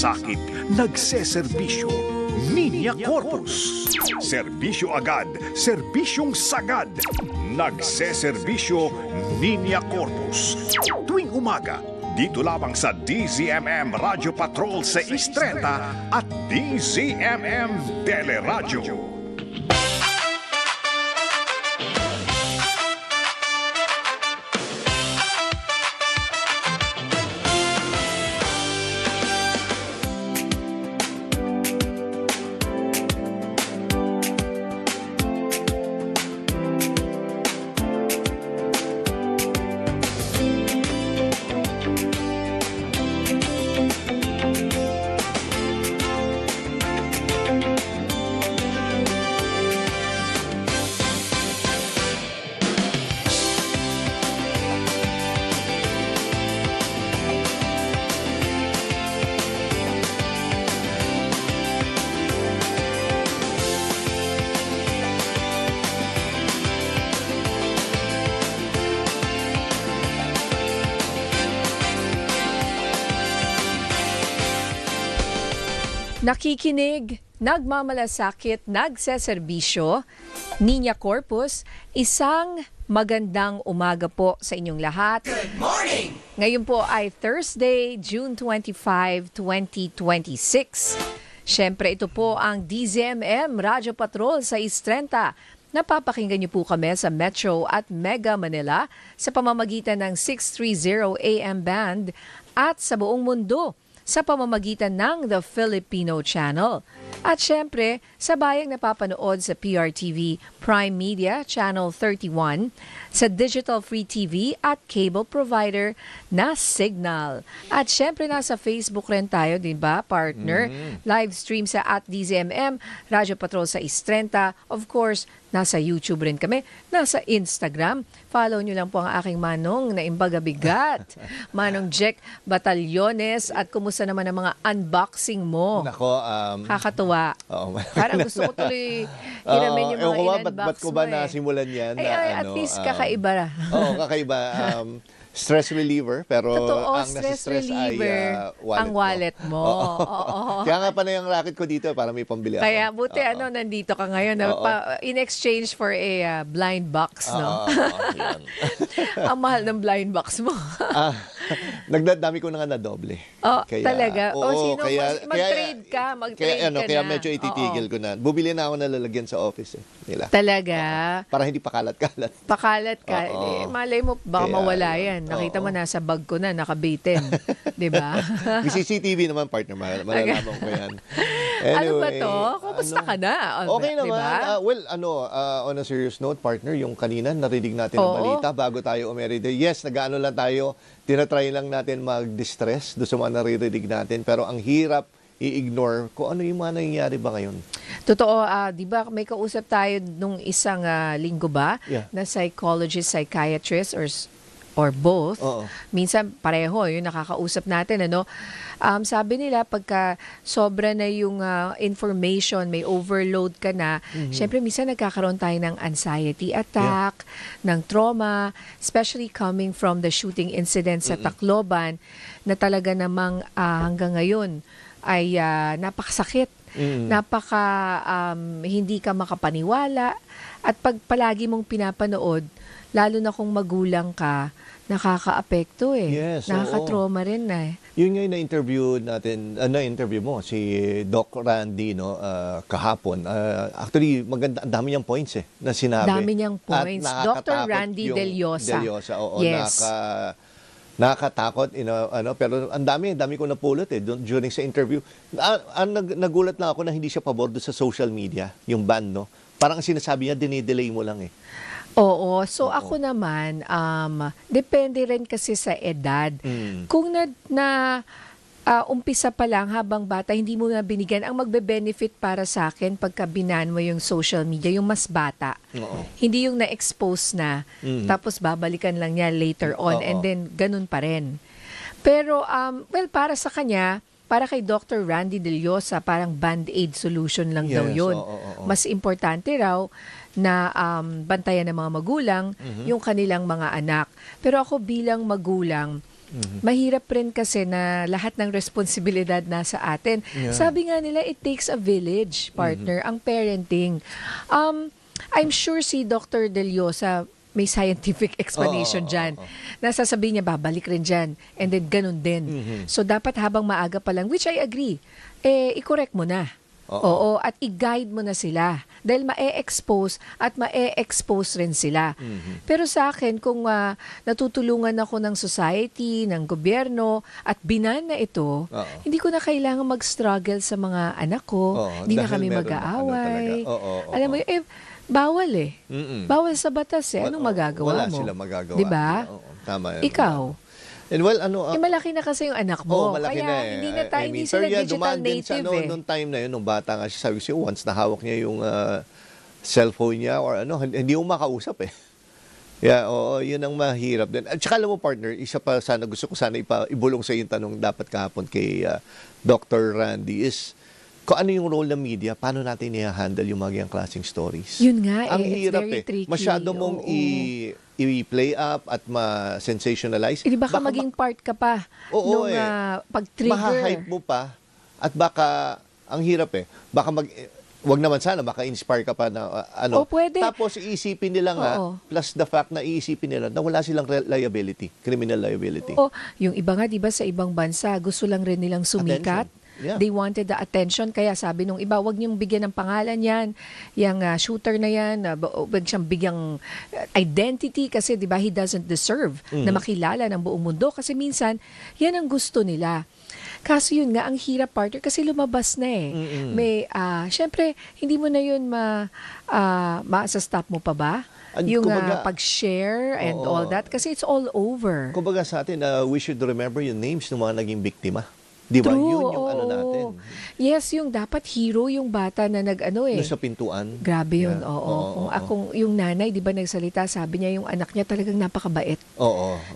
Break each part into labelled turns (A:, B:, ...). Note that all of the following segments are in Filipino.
A: sakit, nagseserbisyo. Ninya Corpus. Serbisyo agad, serbisyong sagad. Nagseserbisyo Ninya Corpus. Tuwing umaga, dito lamang sa DZMM Radio Patrol sa 6:30 at DZMM Teleradyo.
B: Nakikinig, nagmamalasakit, nagseserbisyo, Ninya Corpus, isang magandang umaga po sa inyong lahat.
C: Good morning!
B: Ngayon po ay Thursday, June 25, 2026. Siyempre ito po ang DZMM Radio Patrol sa 6:30. Napapakinggan niyo po kami sa Metro at Mega Manila sa pamamagitan ng 630 AM band at sa buong mundo sa pamamagitan ng The Filipino Channel. At syempre, sa bayang napapanood sa PRTV Prime Media Channel 31, sa Digital Free TV at cable provider na Signal. At syempre, nasa Facebook rin tayo, di ba, partner? Live stream sa @DZMM, Radyo Patrol sa 6:30. Of course, nasa YouTube rin kami, nasa Instagram. Follow nyo lang po ang aking manong na imbagabigat. Manong Jack Batallones. At kumusta naman ang mga unboxing mo?
D: Nako,
B: Kakatuwa.
D: oo.
B: Parang gusto ko tuloy hiramin yung mga in-unbox
D: ba't ko ba
B: mo eh.
D: nasimulan yan?
B: Ay, at least kakaiba.
D: Oo, kakaiba. Stress reliever, pero
B: Totoo,
D: ang nasa stress
B: reliever,
D: ay
B: ang wallet mo. Oo.
D: Kaya nga pa na yung racket ko dito para may pambili ako.
B: Kaya buti nandito ka ngayon in exchange for a blind box, no?
D: Yan.
B: Ang mahal ng blind box mo.
D: Nagdadami ko na nga na doble.
B: Oh, talaga? Sino mag-trade ka?
D: Kaya medyo ititigil ko na. Bubili na ako na lalagyan sa office nila.
B: Talaga?
D: Para hindi pakalat-kalat.
B: Pakalat ka. Malay mo, baka mawala yan. Nakita mo nasa bag ko na, nakabitin. Di ba?
D: May CCTV naman, partner. Malalaman ko yan. Anyway,
B: ano ba to? Kumusta ka na?
D: Okay naman.
B: Diba?
D: On a serious note, partner, yung kanina, narinig natin ang balita bago tayo umeride. Yes, nag-ano lang tayo, tinatry lang natin mag-distress doon sa mga naririnig natin. Pero ang hirap i-ignore kung ano yung mga nangyayari ba ngayon.
B: Totoo, di ba may kausap tayo nung isang linggo ba na psychologist, psychiatrist, or both.
D: Oo.
B: Minsan pareho yung nakakausap natin, ano. Sabi nila pagka sobra na yung information, may overload ka na, syempre minsan nagkakaroon tayo ng anxiety attack, ng trauma, especially coming from the shooting incident sa Tacloban na talaga namang hanggang ngayon ay napakasakit. Hindi ka makapaniwala, at pag palagi mong pinapanood, lalo na kung magulang ka, nakaka-apekto eh.
D: Yes,
B: nakaka-trauma rin eh.
D: Yun nga yung na-interview mo, si Doc Randy, no, kahapon. Actually, maganda, ang dami niyang points na sinabi.
B: Dami niyang points.
D: At
B: Dr. Randy Del Llosa. Yes.
D: Nakakatakot, pero ang dami ko napulot during sa interview. Nagulat lang ako na hindi siya pabor doon sa social media, yung ban, no? Parang ang sinasabi niya, dinidelay mo lang eh.
B: Oo. So ako naman, depende rin kasi sa edad. Kung umpisa pa lang habang bata, hindi mo na binigyan, ang magbe-benefit para sa akin pagka binan mo yung social media, yung mas bata. Hindi yung na-expose na, tapos babalikan lang niya later on, and then ganun pa rin. Pero, para sa kanya, para kay Dr. Randy Del Llosa, parang band-aid solution lang daw yun. Mas importante raw na bantayan ng mga magulang yung kanilang mga anak. Pero ako bilang magulang, mahirap rin kasi na lahat ng responsibilidad nasa atin.
D: Yeah.
B: Sabi nga nila, it takes a village, partner, ang parenting. I'm sure si Dr. Deliosa may scientific explanation dyan. Nasasabihin niya, babalik rin dyan. And then, ganun din. So, dapat habang maaga pa lang, which I agree, i-correct mo na. Oo, at i-guide mo na sila. Dahil ma-expose at ma-expose rin sila. Pero sa akin, kung natutulungan ako ng society, ng gobyerno, at binan na ito, hindi ko na kailangan mag-struggle sa mga anak ko. Hindi na kami mag-aaway. Alam mo, bawal eh. Bawal sa batas eh. Anong magagawa mo?
D: Wala sila magagawa.
B: Diba?
D: Tama.
B: Ikaw?
D: And well,
B: malaki na kasi yung anak mo.
D: Malaki
B: Kaya
D: na eh.
B: hindi sila digital native eh.
D: Nung time na yun, nung bata nga siya, sabi ko, once nahawak niya yung cellphone niya or hindi mo makausap eh. Yeah, yun ang mahirap din. At saka alam mo, partner, isa pa sana, gusto ko sana ibulong sa yung tanong dapat kahapon kay Dr. Randy is, kung ano yung role ng media, paano natin i-handle yung mga ganyang klaseng stories.
B: Yun nga
D: ang
B: it's
D: hirap
B: very tricky.
D: Masyado mong i-play up at ma-sensationalize.
B: Di baka maging part ka pa nung pag-trigger.
D: Maha-hype mo pa at baka, ang hirap baka wag naman sana, baka inspire ka pa na
B: pwede.
D: Tapos iisipin nila nga, plus the fact na iisipin nila na wala silang liability, criminal liability.
B: Yung iba nga, di ba sa ibang bansa, gusto lang rin nilang sumikat.
D: Yeah.
B: They wanted the attention. Kaya sabi nung iba, wag niyong bigyan ng pangalan yan. Yung shooter na yan, wag siyang bigyang identity kasi di ba he doesn't deserve na makilala ng buong mundo. Kasi minsan, yan ang gusto nila. Kaso yun nga, ang hirap, partner, kasi lumabas na eh. May, syempre, hindi mo na yun ma-stop mo pa ba? Yung pag-share and all that. Kasi it's all over.
D: Kumbaga sa atin, we should remember yung names ng mga naging biktima. Di ba?
B: True,
D: yun yung natin.
B: Yes, yung dapat hero yung bata na
D: Doon sa pintuan.
B: Grabe yun, Kung yung nanay, di ba nagsalita, sabi niya yung anak niya talagang napakabait.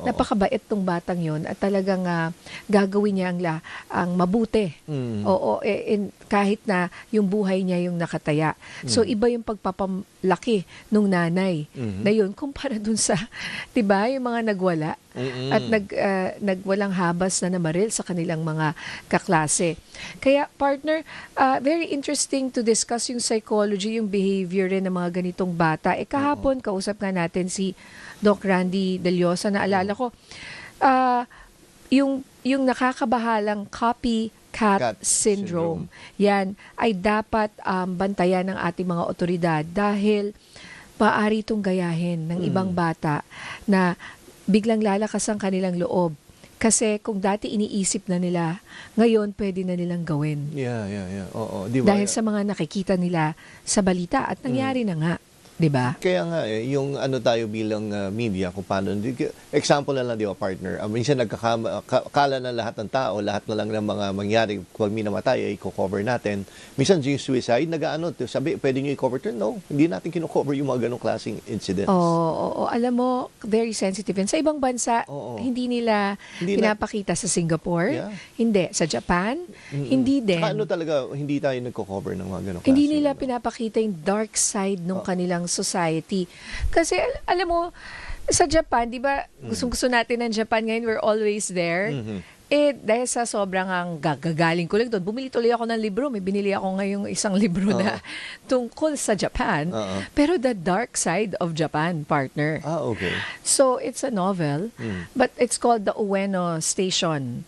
B: Napakabait tong batang yun at talagang gagawin niya ang mabuti. Kahit na yung buhay niya yung nakataya. So, iba yung pagpapalaki nung nanay na yun kumpara dun sa, di ba, yung mga nagwala. At nagwalang habas na namaril sa kanilang mga kaklase. Kaya partner, very interesting to discuss yung psychology, yung behavior rin ng mga ganitong bata. Kahapon, kausap nga natin si Doc Randy Deliosa. Naalala ko, yung nakakabahalang copycat syndrome, yan ay dapat bantayan ng ating mga otoridad dahil maaari itong gayahin ng ibang bata na biglang lalakas ang kanilang loob. Kasi kung dati iniisip na nila, ngayon pwede na nilang gawin.
D: Yeah. Diba?
B: Dahil sa mga nakikita nila sa balita at nangyari na nga. Diba?
D: Kaya nga yung tayo bilang media, kung paano, example na lang, di ba, partner, minsan nagkakala na lahat ng tao, lahat na lang ng mga mangyari, pag minamatay, ay i-cover natin. Minsan yung suicide, sabi, pwede nyo i-cover? No, hindi natin kino-cover yung mga ganong klaseng incidents.
B: Alam mo, very sensitive. Sa ibang bansa, hindi nila pinapakita sa Singapore, hindi. Sa Japan, hindi din.
D: Saka talaga, hindi tayo nagko-cover ng mga ganong klaseng.
B: Hindi nila pinapakita yung dark side ng kanilang society. Kasi alam mo, sa Japan, di ba, gusto natin ng Japan ngayon, we're always there. Dahil sa sobrang gagaling ko lang doon, bumili tuloy ako ng libro. May binili ako ngayong isang libro na tungkol sa Japan. Pero the dark side of Japan, partner.
D: Okay.
B: So, it's a novel, but it's called The Ueno Station.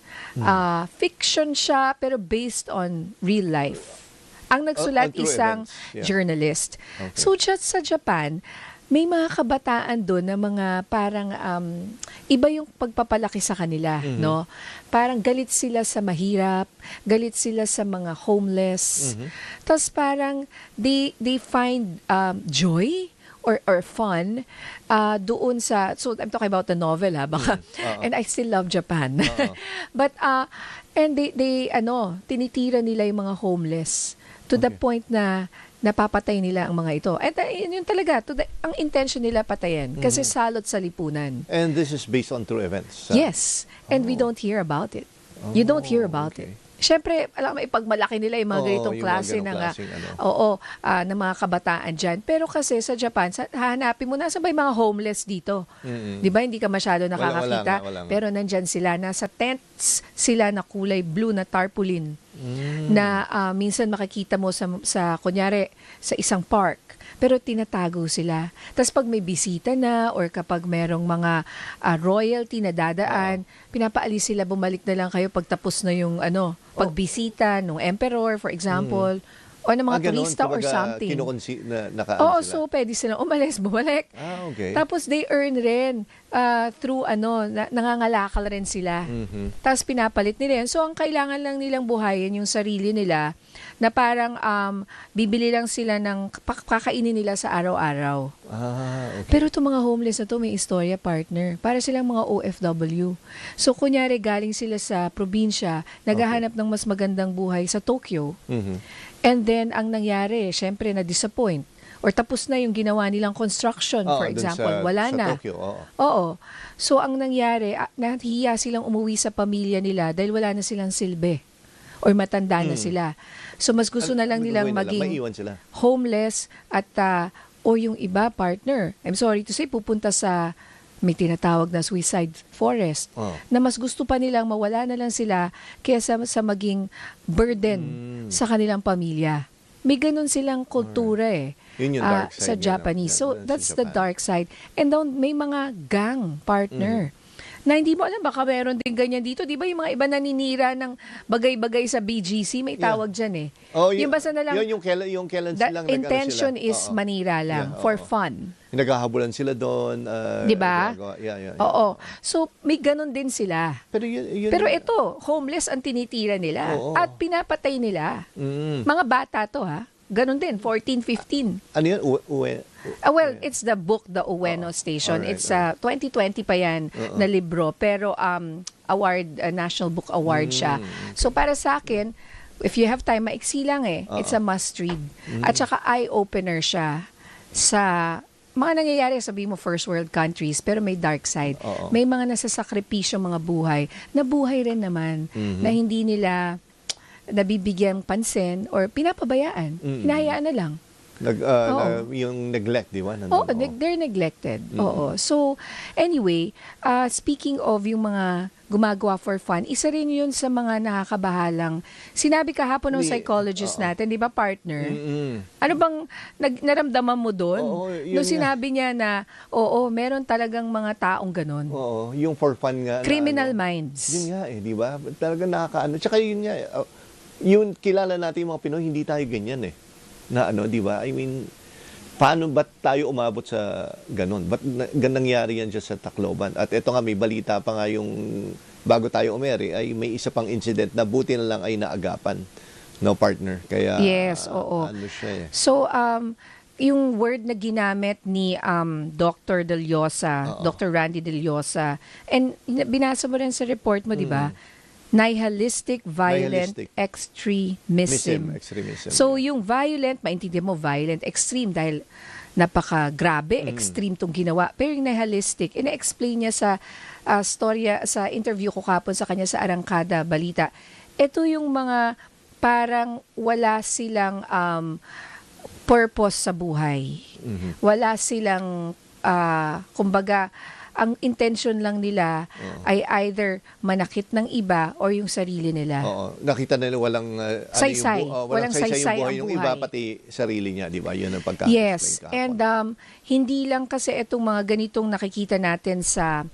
B: Fiction siya, pero based on real life. Ang nagsulat isang journalist.
D: Okay.
B: So, just sa Japan, may mga kabataan doon na mga parang iba yung pagpapalaki sa kanila, no? Parang galit sila sa mahirap, galit sila sa mga homeless. Tapos parang they find joy or fun doon sa, so I'm talking about the novel baka, and I still love Japan. But and they tinitira nila yung mga homeless to the point na napapatay nila ang mga ito. At yun talaga, ang intention nila patayin kasi salot sa lipunan.
D: And this is based on true events?
B: Yes. And we don't hear about it. You don't hear about it. Siyempre, alam mo, ipagmalaki nila yung mga
D: Oo,
B: ganitong
D: yung mga
B: klase
D: ganong
B: ng,
D: klaseng ano.
B: ng mga kabataan dyan. Pero kasi sa Japan, hahanapin mo, nasa ba yung mga homeless dito? Di ba, hindi ka masyado nakakakita.
D: wala nga.
B: Pero nandyan sila, nasa tents sila na kulay blue na tarpaulin. Na minsan makikita mo sa kunyari, sa isang park. Pero tinatago sila. Tapos pag may bisita na or kapag merong mga royalty na dadaan, pinapaalis sila, bumalik na lang kayo pag tapos na yung pagbisita ng emperor, for example, o ng mga
D: Ganun,
B: turista or
D: kumbaga,
B: something.
D: nakaano
B: Oo,
D: sila.
B: so pwede silang umalis, bumalik.
D: Okay.
B: Tapos they earn rin through nangangalakal rin sila. Tapos pinapalit nila yan. So ang kailangan lang nilang buhayin yung sarili nila na parang bibili lang sila ng kakainin nila sa araw-araw.
D: Okay.
B: Pero itong mga homeless na to may istorya, partner. Para silang mga OFW. So kunyari galing sila sa probinsya, naghahanap ng mas magandang buhay sa Tokyo. And then, ang nangyari, syempre, na-disappoint. Or tapos na yung ginawa nilang construction, for
D: dun
B: example.
D: sa
B: Wala na.
D: Tokyo,
B: Oo. So, ang nangyari, nahihiya silang umuwi sa pamilya nila dahil wala na silang silbi. Or matanda na sila. So, mas gusto na lang nilang maging
D: maiwan sila.
B: homeless at o yung iba, partner. I'm sorry to say, pupunta sa may tinatawag na suicide forest na mas gusto pa nilang mawala na lang sila kaysa sa maging burden sa kanilang pamilya. May ganun silang kultura
D: Yun yung dark side
B: sa Japanese. So that's the dark side. And then may mga gang, partner. Na hindi mo alam, baka meron din ganyan dito. Di ba yung mga iba naninira ng bagay-bagay sa BGC, may tawag dyan yung basta na lang,
D: yung kailan
B: the
D: silang
B: intention
D: sila.
B: is manira lang, for fun.
D: Naghahabulan sila doon.
B: Di ba?
D: Yeah.
B: Oo. So, may ganun din sila.
D: Pero
B: ito, homeless ang tinitira nila. At pinapatay nila. Mga bata to, ha? Ganun din, 14, 15.
D: Ano yun?
B: Well, it's the book, The Ueno Station.
D: Alright,
B: It's 2020 pa yan na libro. Pero award, National Book Award siya. So, para sa akin, if you have time, maiksi lang It's a must read. At saka eye-opener siya sa mga nangyayari, sabihin mo first world countries, pero may dark side. May mga nasasakripisyo mga buhay, na buhay rin naman, na hindi nila nabibigyang pansin or pinapabayaan. Hinahayaan na lang.
D: Yung neglect, di ba?
B: They're neglected. Oo. So, anyway, speaking of yung mga gumagawa for fun, isa rin yun sa mga nakakabahalang. Sinabi kahapon ng psychologist natin, di ba, partner? Ano bang naramdaman mo doon? Nung sinabi niya na, meron talagang mga taong ganun.
D: Oo, yung for fun nga.
B: Criminal minds.
D: Yun nga di ba? Talagang nakakaano. Tsaka yun nga, yun kilala natin yung mga Pinoy, hindi tayo ganyan na di ba? I mean, paano ba't tayo umabot sa ganun? Ba't nangyari yan dyan sa Tacloban? At ito nga, may balita pa nga yung bago tayo umeri, ay may isa pang incident na buti na lang ay naagapan. No, partner? Kaya,
B: yes, oo.
D: Ano siya
B: So, yung word na ginamit ni Dr. Del Llosa, Dr. Randy Del Llosa, and binasa mo rin sa report mo, di ba? Nihilistic violent extremism. So, yung violent, maintindihan mo, violent, extreme, dahil napaka-grabe, extreme tong ginawa. Pero yung nihilistic, ina-explain niya sa storya, sa interview ko kapon sa kanya sa Arangkada Balita. Ito yung mga parang wala silang purpose sa buhay. Wala silang, kumbaga, ang intention lang nila ay either manakit ng iba or yung sarili nila.
D: Nakita nila walang
B: saysay.
D: Walang saysay
B: ang buhay.
D: Yung iba pati sarili niya, di ba? Yun ang pagka.
B: Yes. And hindi lang kasi itong mga ganitong nakikita natin sa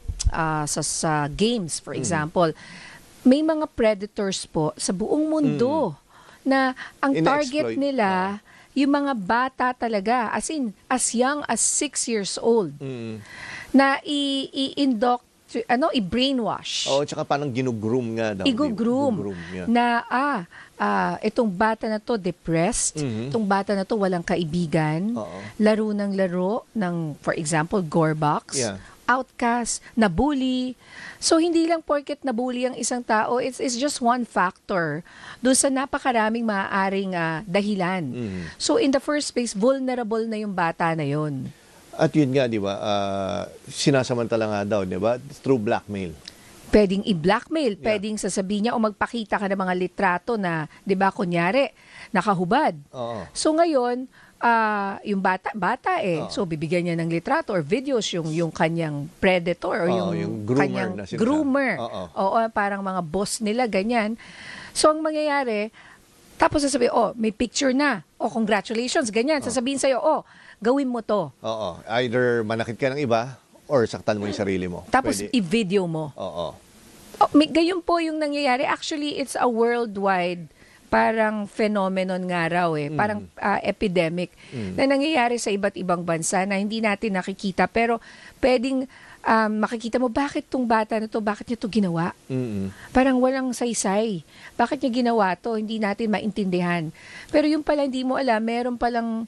B: games, for example. May mga predators po sa buong mundo na ang target nila yung mga bata talaga, as in, as young as 6 years old. Na i-brainwash.
D: Tsaka parang ginugroom nga daw.
B: Igugroom. Na, itong bata na to depressed, itong bata na to walang kaibigan, laro ng, for example, gore box, outcast, nabully. So, hindi lang porket nabully ang isang tao, it's just one factor doon sa napakaraming maaaring dahilan. So, in the first place, vulnerable na yung bata na yon.
D: At yun nga, di ba, sinasamantala nga daw, di ba, through blackmail.
B: pwedeng i-blackmail, pwedeng sasabihin niya o magpakita ka ng mga litrato na, 'di ba, kunyari, nakahubad.
D: Oo.
B: So ngayon, yung bata So bibigyan niya ng litrato or videos yung kanyang predator or
D: yung groomer
B: kanyang
D: na sinasabi.
B: groomer.
D: Oo.
B: Oo, parang mga boss nila ganyan. So ang mangyayari, tapos sasabihin, may picture na. Congratulations, ganyan. Sasabihin sa'yo, gawin mo to.
D: Oo. Either manakit ka ng iba or saktan mo yung sarili mo.
B: Tapos
D: Pwede.
B: i-video mo.
D: Oo.
B: Gayon po yung nangyayari. Actually, it's a worldwide parang phenomenon nga raw parang epidemic na nangyayari sa iba't ibang bansa na hindi natin nakikita pero pwedeng makikita mo bakit tong bata na to, bakit niya to ginawa. Parang walang saysay. Bakit niya ginawa to? Hindi natin maintindihan. Pero yung pala hindi mo alam, meron palang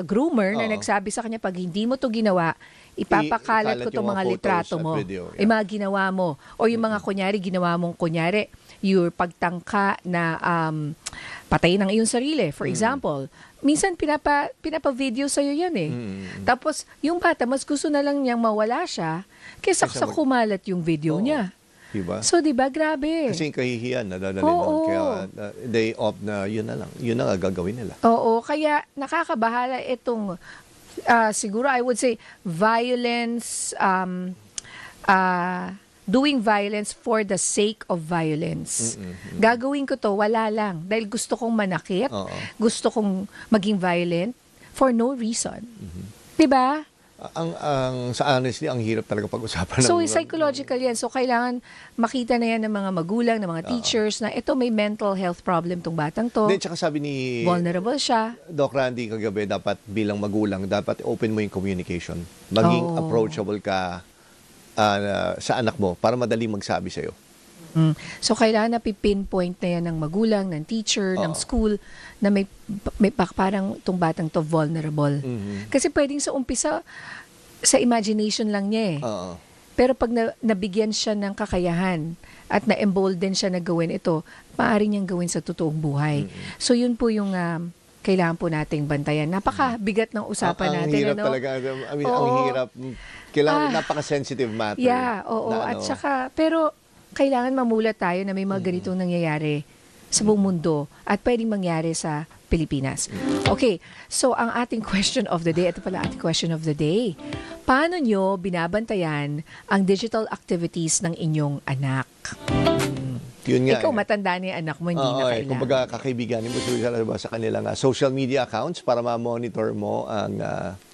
B: groomer na nagsabi sa kanya pag hindi mo to ginawa, ipapakalat ko itong mga litrato mo.
D: Video,
B: Yung mga ginawa mo. O yung mga kunyari, ginawa mong kunyari, yung pagtangka na patayin ang iyong sarili. For example, minsan pinapa-video sa'yo yan Tapos, yung bata, mas gusto na lang niyang mawala siya kaysa sa kumalat yung video niya.
D: Diba?
B: So, di ba, grabe.
D: Kasi yung kahihiyan, nadadali doon. Kaya they opt na yun na lang. Yun na nga gagawin nila.
B: Oo, kaya nakakabahala itong siguro I would say violence, doing violence for the sake of violence. Gagawin ko to, wala lang. Dahil gusto kong manakit, gusto kong maging violent for no reason. Diba?
D: Sa honestly, ang hirap talaga pag-usapan.
B: So, psychological yan. So, kailangan makita na yan ng mga magulang, ng mga teachers na ito may mental health problem tong batang to.
D: Then, tsaka sabi ni
B: vulnerable siya.
D: Doc Randy kagabi, dapat bilang magulang, dapat open mo yung communication. Maging approachable ka sa anak mo para madaling magsabi sa'yo.
B: So, kailangan na pinpoint na yan ng magulang, ng teacher, ng school, na may parang itong batang to vulnerable. Kasi pwedeng sa umpisa, sa imagination lang niya Pero pag nabigyan siya ng kakayahan at na-embolden siya na gawin ito, maaari niyang gawin sa totoong buhay. So, yun po yung kailangan po nating bantayan. Napakabigat ng usapan natin.
D: Ang hirap talaga. I mean, ang hirap. Kailangan, napaka-sensitive matter.
B: Yeah, oo. At saka, pero kailangan mamulat tayo na may mga ganitong nangyayari sa buong mundo at pwedeng mangyari sa Pilipinas. Okay, so ang ating question of the day, ito pala ating question of the day. Paano nyo binabantayan ang digital activities ng inyong anak?
D: Yun nga.
B: Ikaw matanda na yung anak mo, hindi na kailangan.
D: Kumbaga, kakaibiganin mo sa kanilang social media accounts para ma-monitor mo ang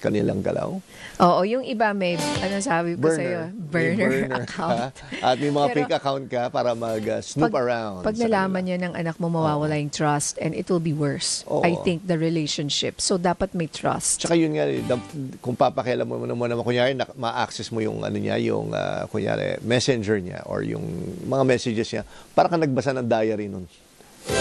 D: kanilang galaw.
B: Oo, yung iba may, sabi ko sa'yo, burner account.
D: At may mga fake account ka para mag-snoop around.
B: Pag nalaman niya ng anak mo, mawawala yung trust and it will be worse. I think the relationship. So, dapat may trust.
D: Tsaka yun nga, kung papakialam mo naman, kunyari, ma-access mo yung, yung kunyari, messenger niya or yung mga messages niya, para ka nagbasa ng diary nun.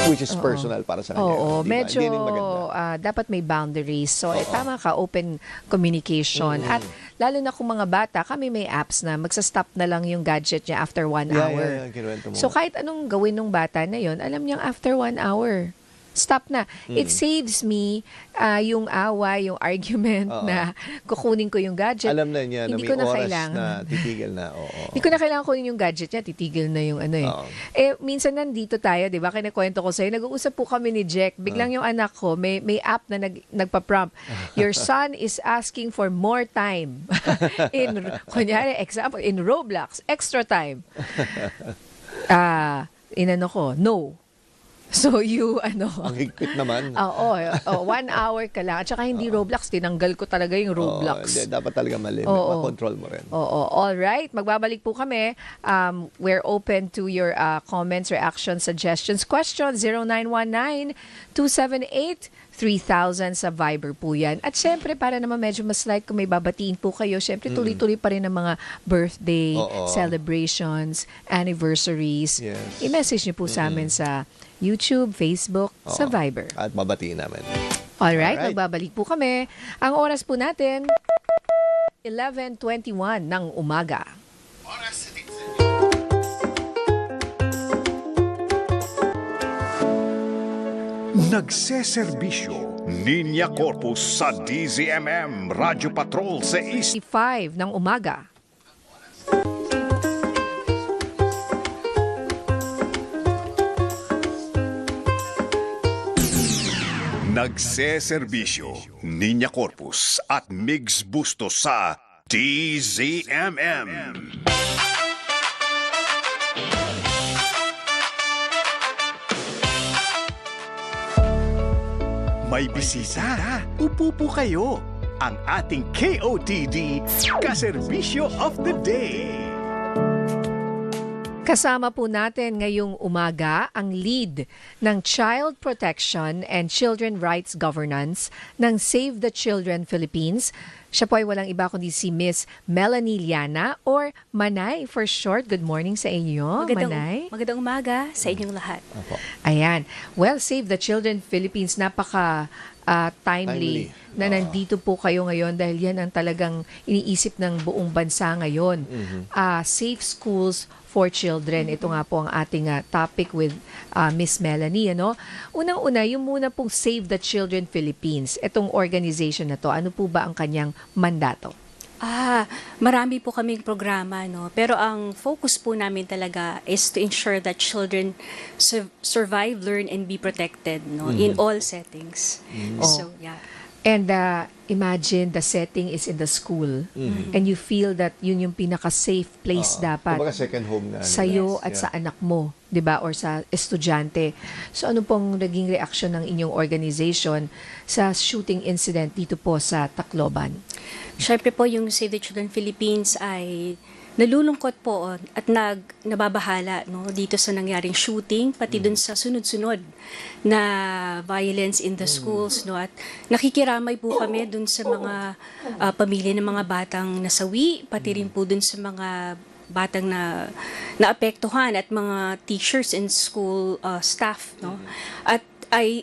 D: Which is personal para sa kanya.
B: Oo,
D: diba?
B: medyo
D: Hindi rin maganda.
B: dapat may boundaries. So, tama ka, open communication. At lalo na kung mga bata, kami may apps na magsa-stop na lang yung gadget niya after 1 hour.
D: Kinuwento mo.
B: So, kahit anong gawin ng bata na yon, alam niyang after 1 hour. Stop na. It saves me yung away, yung argument na kukunin ko yung gadget.
D: Alam na niya na
B: Hindi
D: may
B: ko na
D: oras
B: kailangan.
D: na titigil na.
B: Hindi ko na kailangan kunin yung gadget niya, titigil na yung minsan nandito tayo, di ba? Kinakwento ko sa'yo, nag-uusap po kami ni Jack. Biglang yung anak ko, may app na nagpa-prompt. Your son is asking for more time. Kunyari, example, in Roblox, extra time. Inano ko, no. So,
D: Ang higpit naman.
B: 1 hour ka lang. At saka hindi Roblox, tinanggal ko talaga yung Roblox.
D: Dapat talaga makontrol mo rin.
B: Alright, magbabalik po kami. We're open to your comments, reactions, suggestions, questions. 0919-278-3000 sa Viber po yan. At syempre, para naman medyo mas like kung may babatiin po kayo, syempre tuloy-tuloy pa rin ang mga birthday, celebrations, anniversaries.
D: Yes.
B: I-message niyo po sa amin sa YouTube, Facebook, sa Viber.
D: At babatiin namin.
B: Alright, magbabalik po kami. Ang oras po natin, 11:21 ng umaga.
A: Nagseserbisyo, Linya Corpus sa DZMM Radyo Patrol sa East
B: 5 ng umaga.
A: Nagseserbisyo, Niña Corpus at Migs Bustos sa DZMM. May bisita. Upo po kayo. Ang ating KOTD, Kaserbisyo of the Day.
B: Kasama po natin ngayong umaga ang lead ng Child Protection and Children Rights Governance ng Save the Children Philippines. Siya po ay walang iba kundi si Miss Melanie Liana or Manay for short. Good morning sa inyo, Manay.
C: Magandang umaga sa inyong lahat.
B: Ayan. Well, Save the Children Philippines, napaka timely na nandito po kayo ngayon dahil yan ang talagang iniisip ng buong bansa ngayon. Safe schools for children. Ito nga po ang ating topic with Miss Melanie. Ano? Unang-una, yung muna pong Save the Children Philippines. Itong organization na to, ano po ba ang kanyang mandato?
C: Marami po kaming programa, no? Pero ang focus po namin talaga is to ensure that children survive, learn, and be protected, no? In all settings. So, yeah.
B: And imagine the setting is in the school and you feel that yun yung pinaka-safe place dapat
D: Kumbaga second home na.
B: sa'yo at sa anak mo, di ba? Or sa estudyante. So ano pong naging reaction ng inyong organization sa shooting incident dito po sa Tacloban?
C: Siyempre po yung Save the Children Philippines ay nalulungkot po at nababahala, no, dito sa nangyaring shooting, pati dun sa sunod-sunod na violence in the schools, no, at nakikiramay po kami dun sa mga pamilya ng mga batang nasawi, pati rin po dun sa mga batang na naapektuhan at mga teachers and school staff, no. At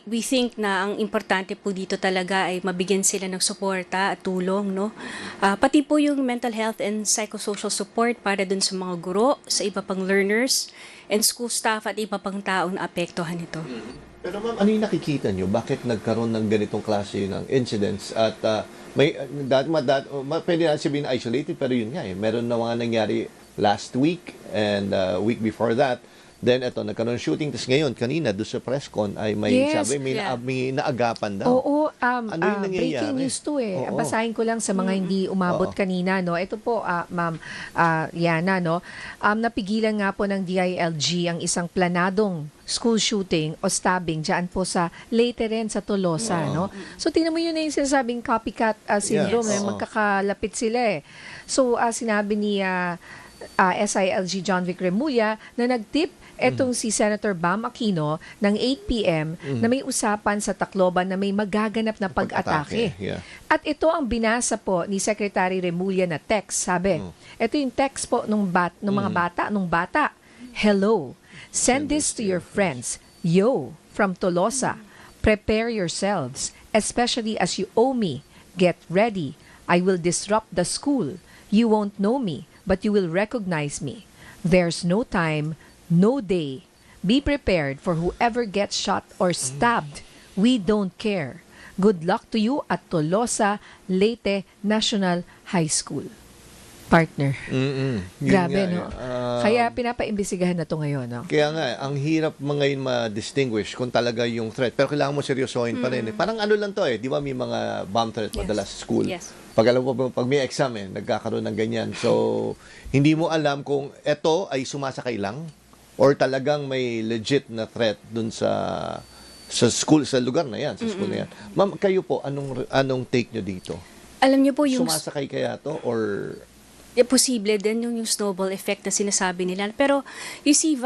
C: we think na ang importante po dito talaga ay mabigyan sila ng suporta at tulong, no? Pati po yung mental health and psychosocial support para dun sa mga guro, sa iba pang learners, and school staff at iba pang tao na apektuhan ito.
D: Pero ma'am, ano yung nakikita nyo? Bakit nagkaroon ng ganitong klase ng incidents? At pwede na sabihin isolated, pero yun nga meron na mga nangyari last week and week before that. Then ito, nagkaroon shooting. Tapos ngayon, kanina, doon sa press con, ay may sabi, may naagapan daw.
B: Oo,
D: ano yung nangyayari?
B: breaking news to eh.
D: Oo.
B: Basahin ko lang sa mga hindi umabot kanina, no. Ito po, Ma'am Yana, no. Napigilan nga po ng DILG ang isang planadong school shooting o stabbing diyan po sa Leyte rin sa Tolosa, no. So tingnan mo yun na yung sinasabing copycat syndrome,
D: Yes.
B: magkakalapit sila eh. So sinabi ni SILG John Vic Remulla na nagtip etong si Senator Bam Aquino ng 8 p.m. na may usapan sa Tacloban na may magaganap na pag-atake.
D: Yeah.
B: At ito ang binasa po ni Secretary Remulla na text. Sabi, ito yung text po nung mga bata. Hello, send this to your friends. Yo, from Tolosa. Prepare yourselves, especially as you owe me. Get ready. I will disrupt the school. You won't know me, but you will recognize me. There's no time, no day. Be prepared for whoever gets shot or stabbed. We don't care. Good luck to you at Tolosa Leyte National High School. Partner.
D: Yun
B: Grabe,
D: nga,
B: no? Kaya pinapaimbestigahan na to ngayon, no?
D: Kaya nga, ang hirap ngayon ma-distinguish kung talaga yung threat. Pero kailangan mo seryosohin pa rin. Parang ano lang to di ba may mga bomb threat madalas sa school.
C: Yes.
D: Pag alam mo, pag may exam nagkakaroon ng ganyan. So, hindi mo alam kung ito ay sumasakay lang or talagang may legit na threat dun sa school, sa lugar na yan, sa school na yan. Ma'am, kayo po, anong take nyo dito?
C: Alam niyo po yung
D: Sumasakay kaya to or
C: posible din yung snowball effect na sinasabi nila. Pero you see,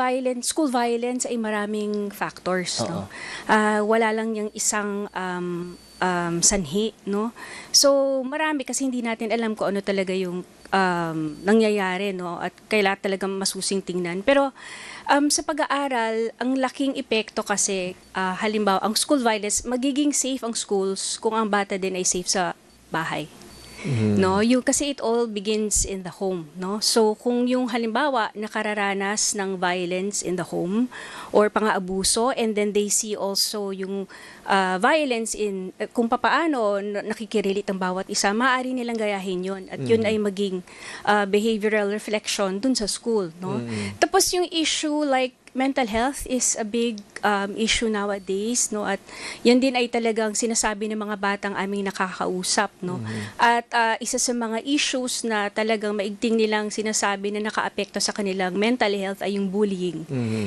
C: school violence ay maraming factors, no? Wala lang yung isang sanhi, no? So marami kasi hindi natin alam kung ano talaga yung nangyayari, no? At kailangan talagang masusing tingnan. Pero sa pag-aaral, ang laking epekto kasi halimbawa ang school violence, magiging safe ang schools kung ang bata din ay safe sa bahay. No, yung kasi it all begins in the home, no? So kung yung halimbawa nakararanas ng violence in the home or pang-aabuso, and then they see also yung violence in kung papaano nakikirelate ang bawat isa, maaari nilang gayahin yun at yun ay maging behavioral reflection dun sa school, no? Tapos yung issue like mental health is a big issue nowadays, no? At yan din ay talagang sinasabi ng mga batang aming nakakausap, no? At isa sa mga issues na talagang maigting nilang sinasabi na nakaapekto sa kanilang mental health ay yung bullying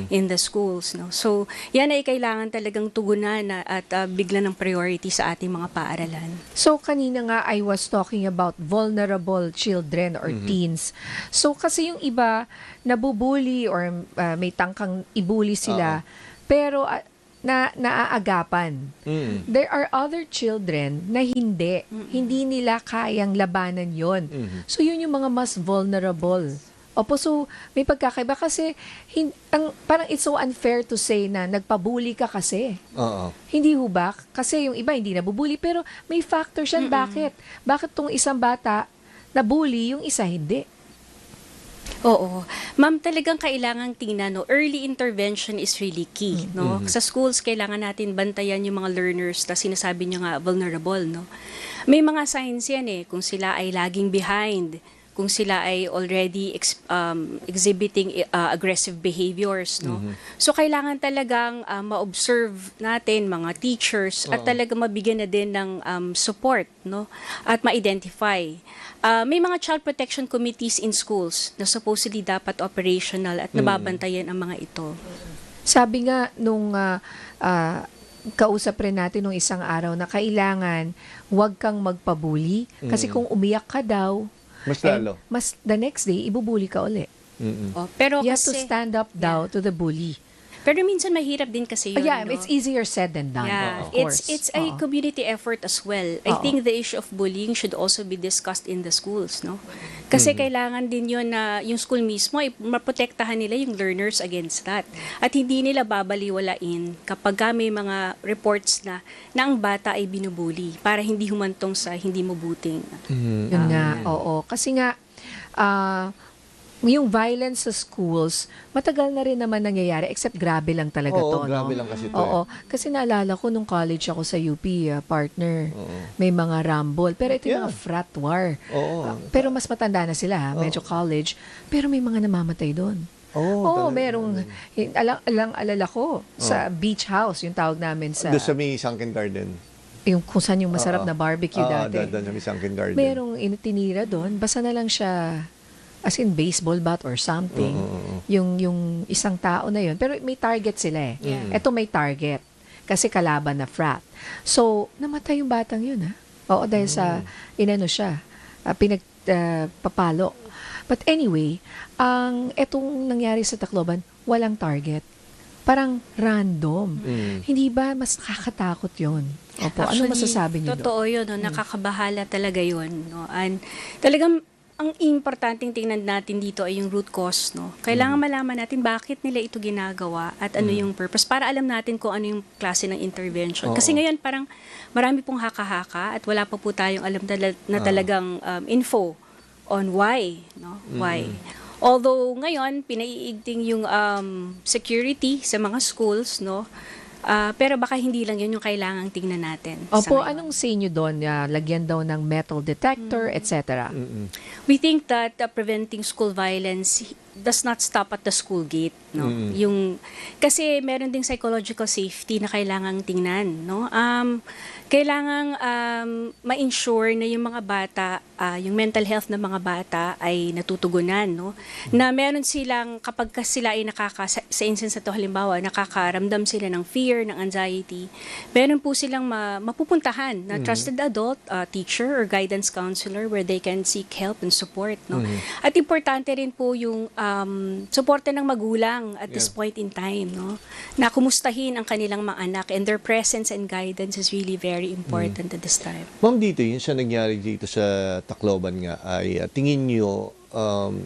C: in the schools, no? So, yan ay kailangan talagang tugunan at biglan ng priority sa ating mga paaralan.
B: So kanina nga I was talking about vulnerable children or teens. So kasi yung iba nabubuli or may tangkang ibuli sila pero naaagapan. There are other children na hindi nila kayang labanan yon. So yun yung mga mas vulnerable. Opo, so may pagkakaiba kasi parang it's so unfair to say na nagpabuli ka kasi. Hindi ho ba? Kasi yung iba hindi nabubuli pero may factor siya. Bakit? Bakit tong isang bata nabuli, yung isa hindi?
C: Oo. Ma'am, talagang kailangang tingnan, no? Early intervention is really key, no? Sa schools, kailangan natin bantayan yung mga learners na sinasabi nyo nga vulnerable, no? May mga signs yan kung sila ay laging behind, kung sila ay already exhibiting aggressive behaviors, no? So, kailangan talagang ma-observe natin mga teachers at talagang mabigyan na din ng support, no? At ma-identify. May mga child protection committees in schools na supposedly dapat operational at nababantayan ang mga ito.
B: Sabi nga nung kausap rin natin nung isang araw na kailangan huwag kang magpabuli kasi kung umiyak ka daw,
D: Mas lalo.
B: the next day, ibubuli ka uli.
C: Pero
B: You have to
C: kasi,
B: stand up daw to the bully.
C: pero minsan mahirap din kasi yun,
B: Yeah,
C: no?
B: it's easier said than done.
C: Yeah,
B: Of course.
C: it's a community effort as well. I think the issue of bullying should also be discussed in the schools, no? Kasi kailangan din yun na yung school mismo ay maprotektahan nila yung learners against that. At hindi nila babaliwalain kapag may mga reports na ang bata ay binubuli para hindi humantong sa hindi mabuting.
B: Yun nga, oo. Kasi nga, yung violence sa schools, matagal na rin naman nangyayari, except grabe lang talaga to.
D: Grabe
B: no?
D: lang kasi ito.
B: Oo. Kasi naalala ko nung college ako sa UP, partner, may mga rumble. Pero ito yung mga frat war. Pero mas matanda na sila, medyo college. Pero may mga namamatay doon. Oo, merong, alala ko, sa beach house, yung tawag namin sa,
D: Doon sa may sunken garden.
B: yung kung saan yung masarap na barbecue dati.
D: Doon sa may sunken garden.
B: Merong tinira doon, basta na lang siya, as in baseball bat or something, yung isang tao na yun. Pero may target sila Ito may target. Kasi kalaban na frat. So, namatay yung batang yun, Oo, dahil sa, siya, pinagpapalo. But anyway, etong nangyari sa Tacloban, walang target. Parang random. Hindi ba mas nakakatakot yun? Opo, ano masasabi niyo doon?
C: Totoo yun, no? Nakakabahala talaga yun. No? And talagang, ang importanteng tingnan natin dito ay yung root cause, no? Kailangan malaman natin bakit nila ito ginagawa at ano yung purpose para alam natin kung ano yung klase ng intervention. Kasi ngayon parang marami pong haka-haka at wala pa po tayong alam na talagang info on why, no? Why. Although ngayon pinaiigting yung security sa mga schools, no? Pero baka hindi lang yun yung kailangang tingnan natin.
B: Opo, anong say nyo doon? Lagyan daw ng metal detector, etc.
C: We think that preventing school violence does not stop at the school gate, no? Kasi meron ding psychological safety na kailangang tingnan, no? Kailangang ma-ensure na yung mga bata, yung mental health ng mga bata ay natutugunan, no? Na meron silang, kapag sila ay sa instance ito halimbawa, nakakaramdam sila ng fear, ng anxiety, meron po silang mapupuntahan na trusted adult, teacher or guidance counselor where they can seek help and support, no? At importante rin po yung suporta ng magulang at this point in time, no? Na kumustahin ang kanilang mga anak, and their presence and guidance is really very important at this time.
D: Ma'am, dito, yun sa nangyari dito sa Tacloban nga, ay tingin nyo,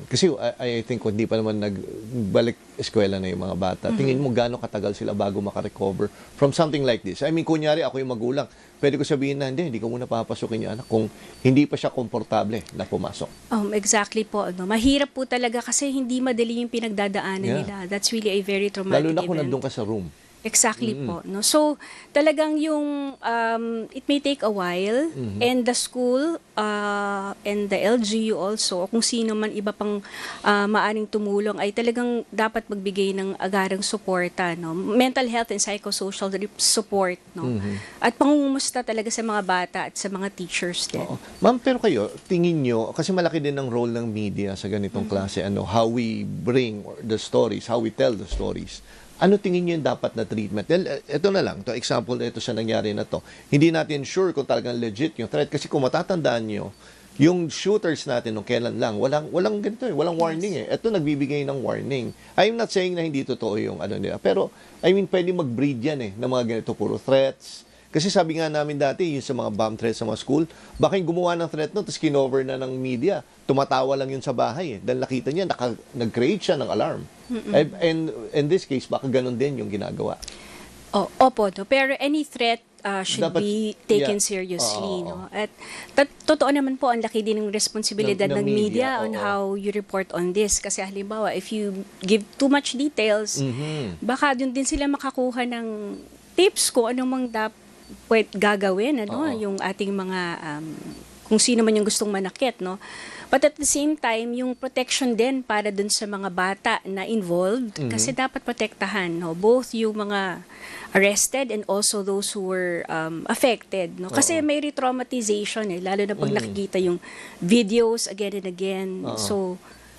D: kasi I think hindi pa naman nagbalik eskwela na yung mga bata, tingin mo gaano katagal sila bago makarecover from something like this? I mean, kunyari ako yung magulang, pwede ko sabihin na hindi ko muna papasukin yung anak kung hindi pa siya komportable na pumasok.
C: Exactly po. No? Mahirap po talaga kasi hindi madali yung pinagdadaanan nila. That's really a very traumatic
D: Lalo na kung
C: event.
D: nandun ka sa room.
C: Exactly po. No? So, talagang yung, it may take a while, and the school, and the LGU also, kung sino man iba pang maaring tumulong, ay talagang dapat magbigay ng agarang suporta, no? Mental health and psychosocial support, no? At pangungumusta talaga sa mga bata at sa mga teachers din.
D: Oo. Ma'am, pero kayo, tingin nyo, kasi malaki din ang role ng media sa ganitong klase, how we bring the stories, how we tell the stories. Ano tingin nyo yung dapat na treatment? Well, ito na lang, example na ito sa nangyari na to. Hindi natin sure kung talagang legit yung threat. Kasi kung matatandaan nyo, yung shooters natin nung kailan lang, walang ganito walang warning Ito nagbibigay ng warning. I'm not saying na hindi totoo yung nila. Pero, pwede mag-breed yan ng mga ganito, puro threats. Kasi sabi nga namin dati, yung sa mga bomb threats sa mga school, baka yung gumawa ng threat tapos kinover na ng media. Tumatawa lang yun sa bahay Dahil nakita niya, nag-create siya ng alarm. And in this case, baka ganun din yung ginagawa.
C: Opo, no? Pero any threat should
D: Dapat,
C: be taken seriously. No? At totoo naman po, ang laki din ng responsibilidad ng media on how you report on this. Kasi halimbawa, if you give too much details, baka dun din sila makakuha ng tips kung anong mang gagawin, yung ating mga, kung sino man yung gustong manakit, no? But at the same time, yung protection din para dun sa mga bata na involved, kasi dapat protektahan, no? Both yung mga arrested and also those who were affected, no? Kasi may re-traumatization lalo na pag nakikita yung videos again and again. So,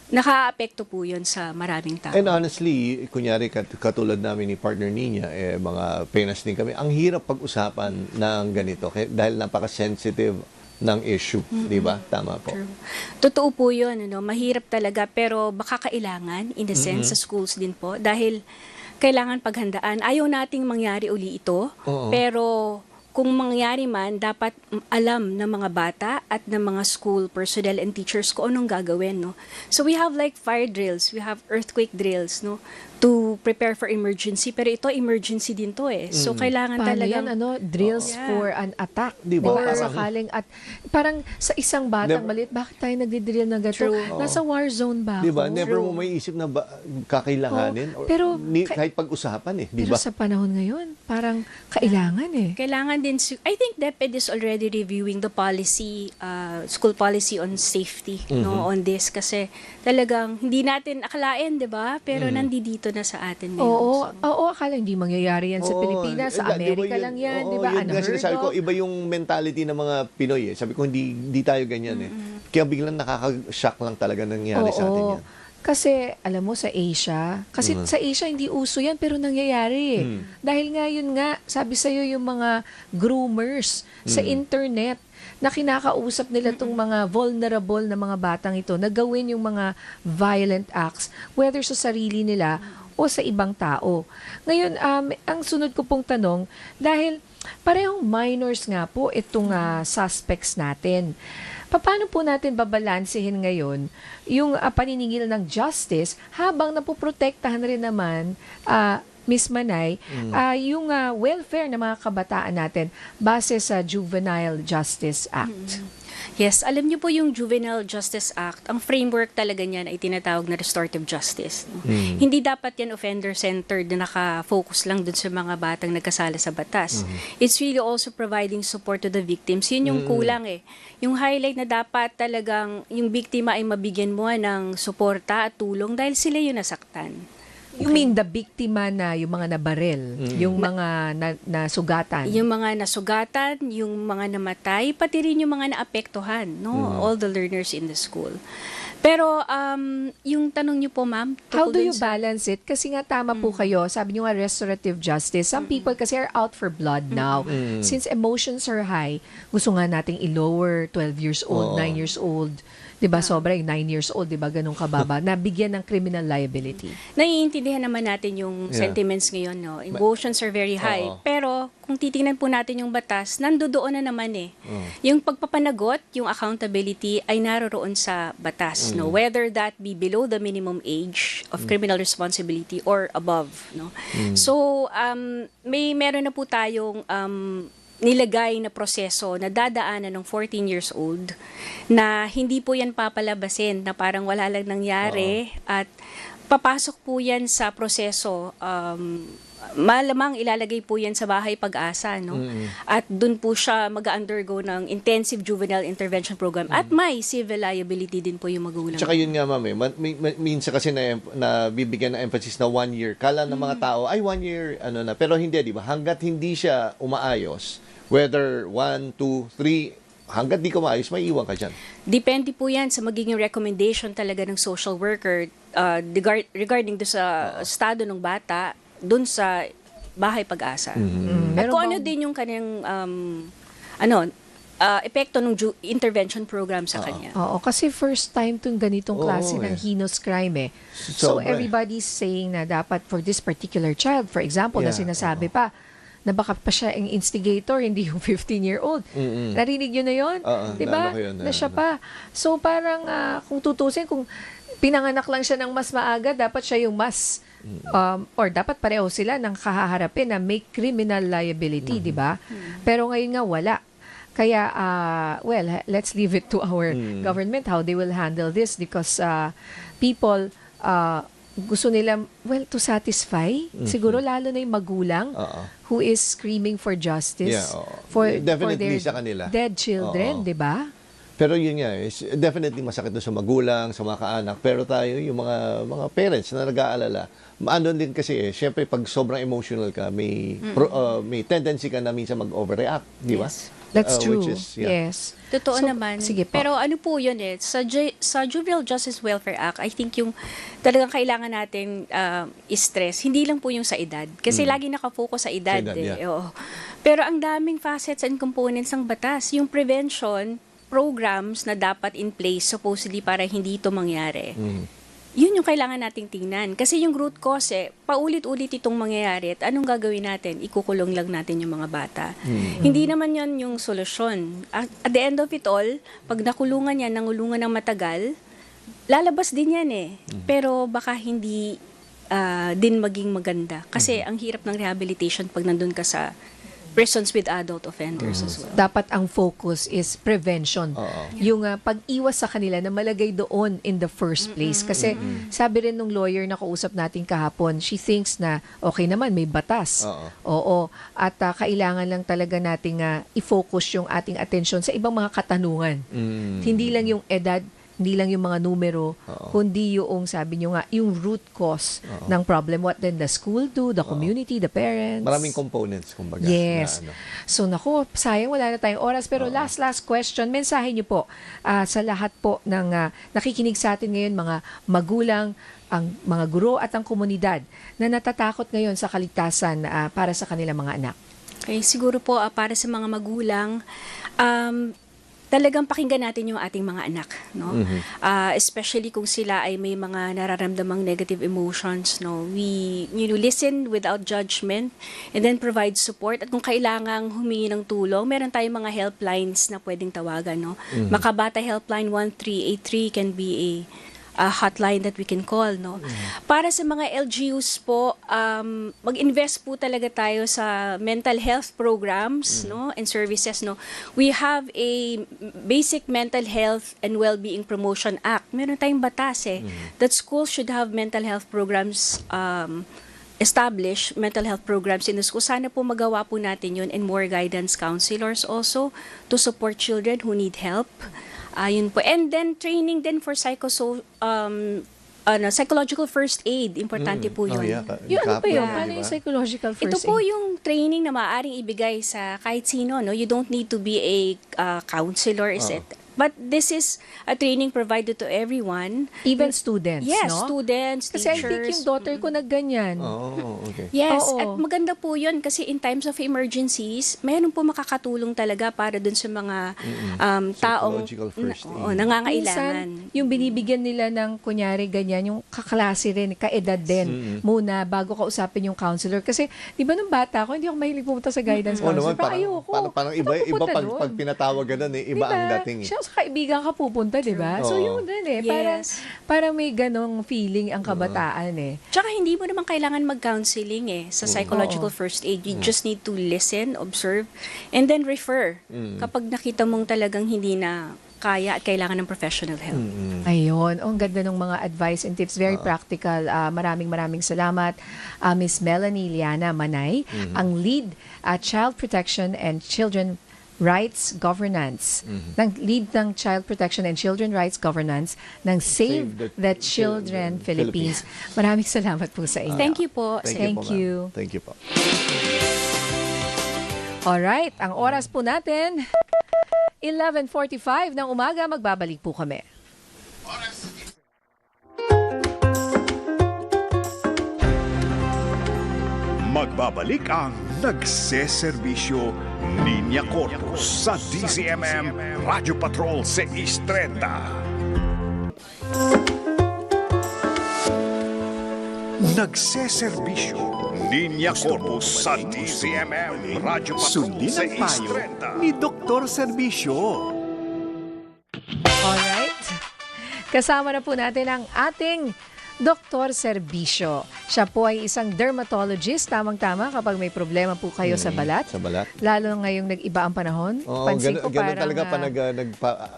C: naka-apekto po yun sa maraming tao.
D: And honestly, kunyari katulad namin ni partner niya, mga penas din kami, ang hirap pag-usapan ng ganito dahil napaka-sensitive ng issue, di ba? Tama po.
C: True. Totoo po yun, mahirap talaga, pero baka kailangan, in a sense, sa schools din po, dahil kailangan paghandaan. Ayaw nating mangyari uli ito, pero kung mangyari man, dapat alam ng mga bata at ng mga school personnel and teachers kung anong gagawin, no? So we have like fire drills, we have earthquake drills, no? To prepare for emergency. Pero ito, emergency din to So kailangan
B: Paano
C: talagang...
B: yan, drills for an attack.
D: Diba?
B: Or
D: Parang-
B: sakaling, at parang sa isang batang maliit, bakit tayo nagdi-drill na gato?
C: True.
B: Nasa war zone ba ako?
D: Di ba? Never mo may isip na kakailanganin.
B: Pero
D: kahit pag-usapan di
B: Pero
D: ba?
B: sa panahon ngayon, parang kailangan
C: Kailangan din, I think DepEd is already reviewing the policy, school policy on safety, no, on this. Kasi talagang hindi natin akalain, di ba? Pero nandito na sa atin ngayon.
B: Oo, akala hindi mangyayari yan sa Pilipinas, sa Amerika lang yan, di ba?
D: Yun nga
B: Unheard
D: sinasabi ko,
B: of.
D: iba yung mentality ng mga Pinoy Sabi ko, hindi tayo ganyan Kaya biglang nakaka-shock lang talaga nangyari sa atin yan.
B: Kasi, alam mo, sa Asia, kasi sa Asia hindi uso yan, pero nangyayari Dahil nga yun nga, sabi sa'yo yung mga groomers sa internet, na kinakausap nila itong mga vulnerable na mga batang ito na gawin yung mga violent acts, whether sa sarili nila o sa ibang tao. Ngayon, ang sunod ko pong tanong, dahil parehong minors nga po itong suspects natin, paano po natin babalansehin ngayon yung paniningil ng justice habang napoprotektahan rin naman Miss Manay, yung welfare ng mga kabataan natin base sa Juvenile Justice Act?
C: Yes, alam niyo po yung Juvenile Justice Act, ang framework talaga niyan ay tinatawag na restorative justice. No? Hindi dapat yan offender-centered na naka-focus lang dun sa mga batang nagkasala sa batas. It's really also providing support to the victims. Yun yung kulang Yung highlight na dapat talagang yung biktima ay mabigyan mo ng suporta at tulong dahil sila yung nasaktan.
B: You mean the biktima na yung mga nabaril, yung mga nasugatan?
C: Yung mga nasugatan, yung mga namatay, pati rin yung mga naapektuhan, no? All the learners in the school. Pero yung tanong niyo po, ma'am,
B: How do
C: tungkol
B: you
C: dun sa-
B: balance it? Kasi nga tama po kayo, sabi niyo nga restorative justice. Some people kasi are out for blood now. Since emotions are high, gusto nga nating i-lower 12 years old, 9 years old. 'Di ba? Sobra 9 years old, 'di ba? Ganun kababa. Nabigyan ng criminal liability.
C: Naiintindihan naman natin yung sentiments ngayon, no? Emotions are very high. Pero kung titingnan po natin yung batas, nandoon na naman Yung pagpapanagot, yung accountability ay naroroon sa batas, no? Whether that be below the minimum age of criminal responsibility or above, no? So, meron na po tayong nilagay na proseso na dadaanan ng 14 years old na hindi po yan papalabasin na parang wala lang nangyari at papasok po yan sa proseso malamang ilalagay po yan sa bahay pag-asa, no? At dun po siya mag-undergo ng intensive juvenile intervention program at may civil liability din po yung magulang.
D: Tsaka yun nga, ma'am, minsan kasi na bibigyan ng emphasis na 1 year. Kala ng mga tao, ay 1 year, ano na. Pero hindi, di ba? Hanggat hindi siya umaayos, whether 1, 2, 3, hanggat di ka maayos, may iwan ka dyan.
C: Depende po yan sa magiging recommendation talaga ng social worker regarding do sa estado ng bata dun sa bahay pag-asa. At kung ano din yung kanyang epekto ng intervention program sa kanya.
B: Oo, kasi first time itong ganitong klase ng heinous crime eh. So
D: Sobra.
B: everybody's saying na dapat for this particular child, for example, na
D: Yeah,
B: sinasabi pa, na baka pa siya ang instigator, hindi yung 15-year-old. Narinig yun na yun? Di ba?
D: naalala ko yun,
B: Na siya pa. So parang kung tutusin, kung pinanganak lang siya ng mas maaga, dapat siya yung mas or dapat pareho sila ng kahaharapin na may criminal liability, di ba? Pero ngayon nga wala. Kaya, well, let's leave it to our government how they will handle this because people gusto nila, well, to satisfy. Siguro lalo na yung magulang who is screaming for justice for
D: Definitely
B: their
D: sa kanila.
B: dead children, di ba?
D: Pero yun nga, definitely masakit doon sa magulang, sa mga kaanak. Pero tayo, yung mga parents na nag-aalala, ano din kasi syempre pag sobrang emotional ka, may tendency ka na minsan mag-overreact, di ba?
C: Yes.
B: That's true.
D: Which is, yeah.
B: Yes.
C: Totoo
B: So,
C: naman.
B: sige po.
C: Pero ano po yun sa Juvenile Justice Welfare Act, I think yung talagang kailangan natin stress, hindi lang po yung sa edad. Kasi lagi nakafocus sa edad.
D: Sa edad, yeah.
C: Oo. Pero ang daming facets and components ng batas. Yung prevention programs na dapat in place supposedly para hindi ito mangyari. Yun yung kailangan nating tingnan. Kasi yung root cause, paulit-ulit itong mangyayari at anong gagawin natin? Ikukulong lang natin yung mga bata. Hindi naman yan yung solusyon. At the end of it all, pag nakulungan yan, nangulungan ng matagal, lalabas din yan eh. Pero baka hindi din maging maganda. Kasi ang hirap ng rehabilitation pag nandun ka sa prisons with adult offenders as well.
B: Dapat ang focus is prevention. Yung pag-iwas sa kanila na malagay doon in the first place. Kasi sabi rin nung lawyer na kausap natin kahapon, she thinks na okay naman, may batas. Oo. At kailangan lang talaga nating i-focus yung ating atensyon sa ibang mga katanungan. Hindi lang yung edad, hindi lang yung mga numero, kundi yung, sabi nyo nga, yung root cause ng problem. What then the school do, the community, the parents.
D: Maraming components, kumbaga.
B: Yes.
D: Na,
B: So, naku, sayang wala na tayong oras. Pero last question, mensahe nyo po sa lahat po ng nakikinig sa atin ngayon, mga magulang, ang mga guro at ang komunidad na natatakot ngayon sa kaligtasan para sa kanilang mga anak.
C: Okay, siguro po para sa mga magulang, talagang pakinggan natin yung ating mga anak, no? Especially kung sila ay may mga nararamdamang negative emotions, no? We listen without judgment and then provide support. At kung kailangang humingi ng tulong, meron tayong mga helplines na pwedeng tawagan, no? Makabata Helpline 1383 can be a hotline that we can call, no? Para sa mga LGUs po, mag-invest po talaga tayo sa mental health programs, no, and services, no. We have a Basic Mental Health and Wellbeing Promotion Act. Meron tayong batas that schools should have mental health programs establish mental health programs in the school. Sana po magawa po natin yun and more guidance counselors also to support children who need help. Ayun po. And then, training din for psychological first aid. Importante po yun.
B: Yung ano pa yun?
D: Kaplan,
B: Paano
D: di ba?
B: yung psychological first
C: Ito po
B: aid?
C: yung training na maaaring ibigay sa kahit sino. No? You don't need to be a counselor. But this is a training provided to everyone.
B: Even students,
C: Yes,
B: no?
C: students,
B: Kasi I
C: teachers.
B: think yung daughter ko nagganyan.
D: Okay.
C: Yes,
B: Oo.
C: at maganda po yun kasi in times of emergencies, meron po makakatulong talaga para dun sa mga taong
D: Psychological first aid.
C: nangangailangan.
B: Minsan, yung binibigyan nila ng, kunyari, ganyan, yung kaklase rin, kaedad din, muna, bago kausapin yung counselor. Kasi, di ba nung bata ako, hindi ako mahilig pumunta sa guidance
D: Oo
B: counselor.
D: naman,
B: Ayoko.
D: parang
B: Ba't
D: iba
B: ako pupunta
D: pag
B: doon?
D: pinatawag ganun iba
B: Diba?
D: ang dating.
B: Siya sa kaibigan ka pupunta, di ba? So,
D: Oo.
B: yun din
C: Yes.
B: Parang may ganong feeling ang kabataan
C: Tsaka hindi mo naman kailangan mag-counseling sa psychological first aid. You just need to listen, observe, and then refer. Kapag nakita mong talagang hindi na kaya at kailangan ng professional help.
B: Ayun, ang ganda ng mga advice and tips, very practical. Maraming salamat, Miss Melanie Liana Manay, ang lead Child Protection and Children Rights Governance, ng Child Protection and Children Rights Governance ng Save the Children Philippines. Maraming salamat po sa inyo.
C: Thank you po.
B: Thank you.
D: Thank you po.
B: Alright, ang oras po natin, 11:45 ng umaga, magbabalik po kami.
A: Magbabalik ang nagseserbisyo Linya Corpus sa DZMM Radyo Patrol 630. Nagseserbisyo Linya Corpus sa DZMM Radyo Patrol
B: Sundin ang payo
A: 630 ni Dr. Serbisyo.
B: Alright. Kasama na po natin ang ating Dr. Serbisyo. Siya po ay isang dermatologist, tamang-tama kapag may problema po kayo sa balat.
D: Sa balat.
B: Lalo ngayong nag-iba ang panahon.
D: Oo,
B: Pansin ko
D: ganun
B: parang
D: talaga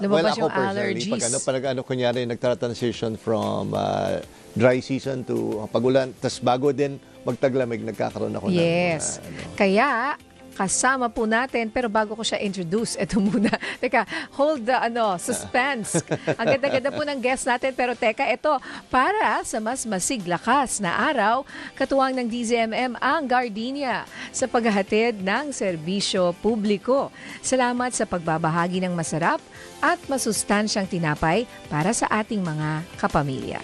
B: lumabas
D: ako
B: yung
D: personally,
B: allergies.
D: kunyari nagtra-transition from dry season to pag-ulan, tas bago din magtaglamig, nagkakaroon ako
B: Yes.
D: ng
B: Kaya, kasama po natin, pero bago ko siya introduce, eto muna. Teka, hold the suspense. Ang ganda-ganda po ng guest natin, pero teka, ito, para sa mas masiglakas na araw, katuwang ng DZMM ang Gardenia sa paghahatid ng serbisyo publiko. Salamat sa pagbabahagi ng masarap at masustansyang tinapay para sa ating mga kapamilya.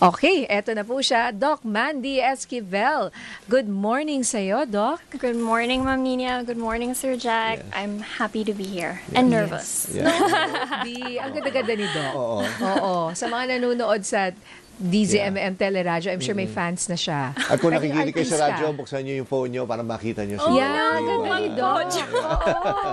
B: Okay, eto na po siya, Doc Mandy Esquivel. Good morning sa iyo, Doc.
E: Good morning, Ma'am Nina. Good morning, Sir Jack. I'm happy to be here and nervous.
D: Yeah.
B: Ang ganda-ganda ni Doc.
D: Oo.
B: Oo. Sa mga nanonood sa DZMM Teleradyo, I'm sure may fans na siya.
D: At kung
B: Kasi
D: nakikinig kayo sa
B: artista.
D: radyo, buksan nyo yung phone nyo para makita nyo.
B: Yeah, ganda ni Doc. Oo.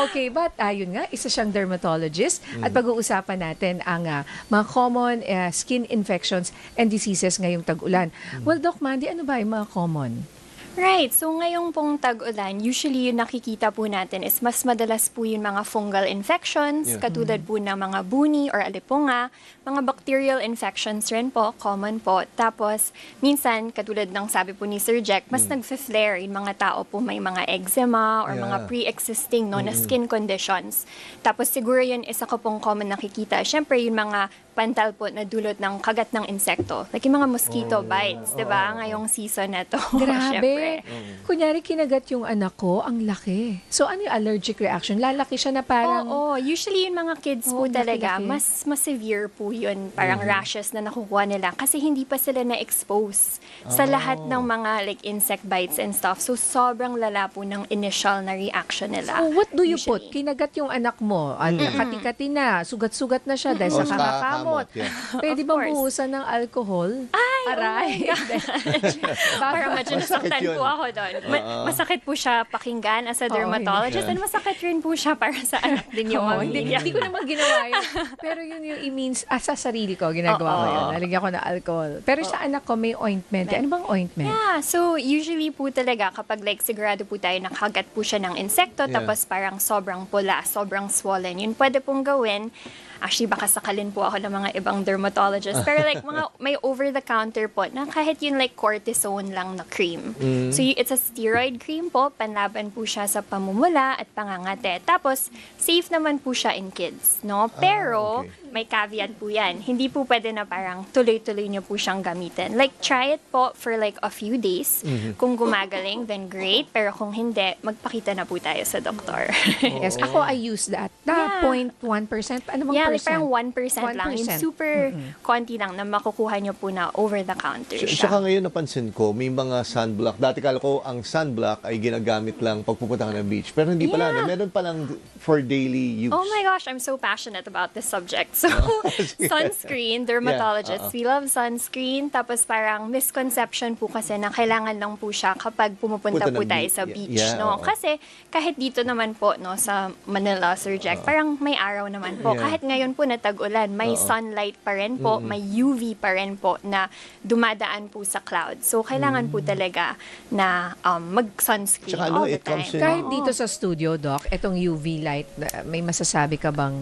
B: Okay, but ayun nga, isa siyang dermatologist at pag-uusapan natin ang mga common skin infections and diseases ngayong tag-ulan. Well, Doc Mandy, ano ba yung mga common?
E: Right. So ngayong pong tag-ulan, usually yung nakikita po natin is mas madalas po yung mga fungal infections, katulad po ng mga buni or alipunga, mga bacterial infections rin po, common po. Tapos, minsan, katulad ng sabi po ni Sir Jack, mas nag-flare yung mga tao po may mga eczema or mga pre-existing na skin conditions. Tapos, siguro yun isa ko pong common nakikita. Siyempre, yung mga pantal po na dulot ng kagat ng insekto. Like yung mga mosquito bites, di ba? Ngayong season na to.
B: Grabe. Kunyari, kinagat yung anak ko, ang laki. So, ano yung allergic reaction? Lalaki siya na parang...
E: Oo, usually yung mga kids po talaga,
B: laki-laki.
E: mas severe po yun. Parang rashes na nakukuha nila kasi hindi pa sila na-expose sa lahat ng mga like insect bites and stuff. So, sobrang lala po ng initial na reaction nila.
B: So, what do you
E: usually.
B: put? Kinagat yung anak mo, at kati-kati na, sugat-sugat na siya dahil sa
D: Oh,
B: kakakamot.
D: yeah.
B: Pwede
E: Of
B: bang
E: course.
B: buhusan ng alcohol?
E: Ay,
B: Aray.
E: Parang medyo nasaktan
D: yun.
E: po ako doon. Masakit po siya pakinggan as a dermatologist and masakit rin po siya para sa anak din yung
B: Oo,
E: pamilya.
B: hindi ko naman ginawa yun. Pero yun yung means sa sarili ko, ginagawa ko yun. Nalagyan ko ng alcohol. Pero sa anak ko, may ointment. Ano bang ointment?
E: Yeah, so usually po talaga kapag like sigurado po tayo nakagat po siya ng insekto
D: Yeah.
E: tapos parang sobrang pula, sobrang swollen, yun pwede pong gawin. Actually, baka sakalin po ako ng mga ibang dermatologists. Pero like, mga may over-the-counter po na kahit yun like cortisone lang na cream. So, it's a steroid cream po. Panlaban po siya sa pamumula at pangangate. Tapos, safe naman po siya in kids, no? Pero, may caveat po yan. Hindi po pwede na parang tuloy-tuloy niyo po siyang gamitin. Like, try it po for like a few days. Kung gumagaling, then great. Pero kung hindi, magpakita na po tayo sa doktor.
B: Yes, ako I use that.
E: Yeah.
B: 0.1%. Ano bang
E: Yeah, like
B: percent?
E: parang 1% lang. Yung
B: 1%.
E: super konti lang na makukuha nyo po na over-the-counter siya.
D: Saka ngayon napansin ko, may mga sunblock. Dati kala ko ang sunblock ay ginagamit lang pag pupunta ka ng beach. Pero hindi pala.
E: Yeah.
D: Meron palang for daily use.
E: Oh my gosh, I'm so passionate about this subject. So, sunscreen, dermatologists, we love sunscreen. Tapos parang misconception po kasi na kailangan lang po siya kapag pumupunta
D: Punta
E: po
D: ng
E: tayo
D: beach.
E: sa beach,
D: Yeah,
E: no?
D: oo.
E: Kasi kahit dito naman po, no, sa Manila, Sir Jack, parang may araw naman po.
D: Yeah.
E: Kahit ngayon ngayon po na tag-ulan, may sunlight pa rin po, may UV pa rin po na dumadaan po sa cloud. So, kailangan po talaga na mag-sunscreen
D: Tsaka
E: all the
D: it comes
E: time.
D: in-
B: Kahit dito sa studio, Doc, itong UV light, may masasabi ka bang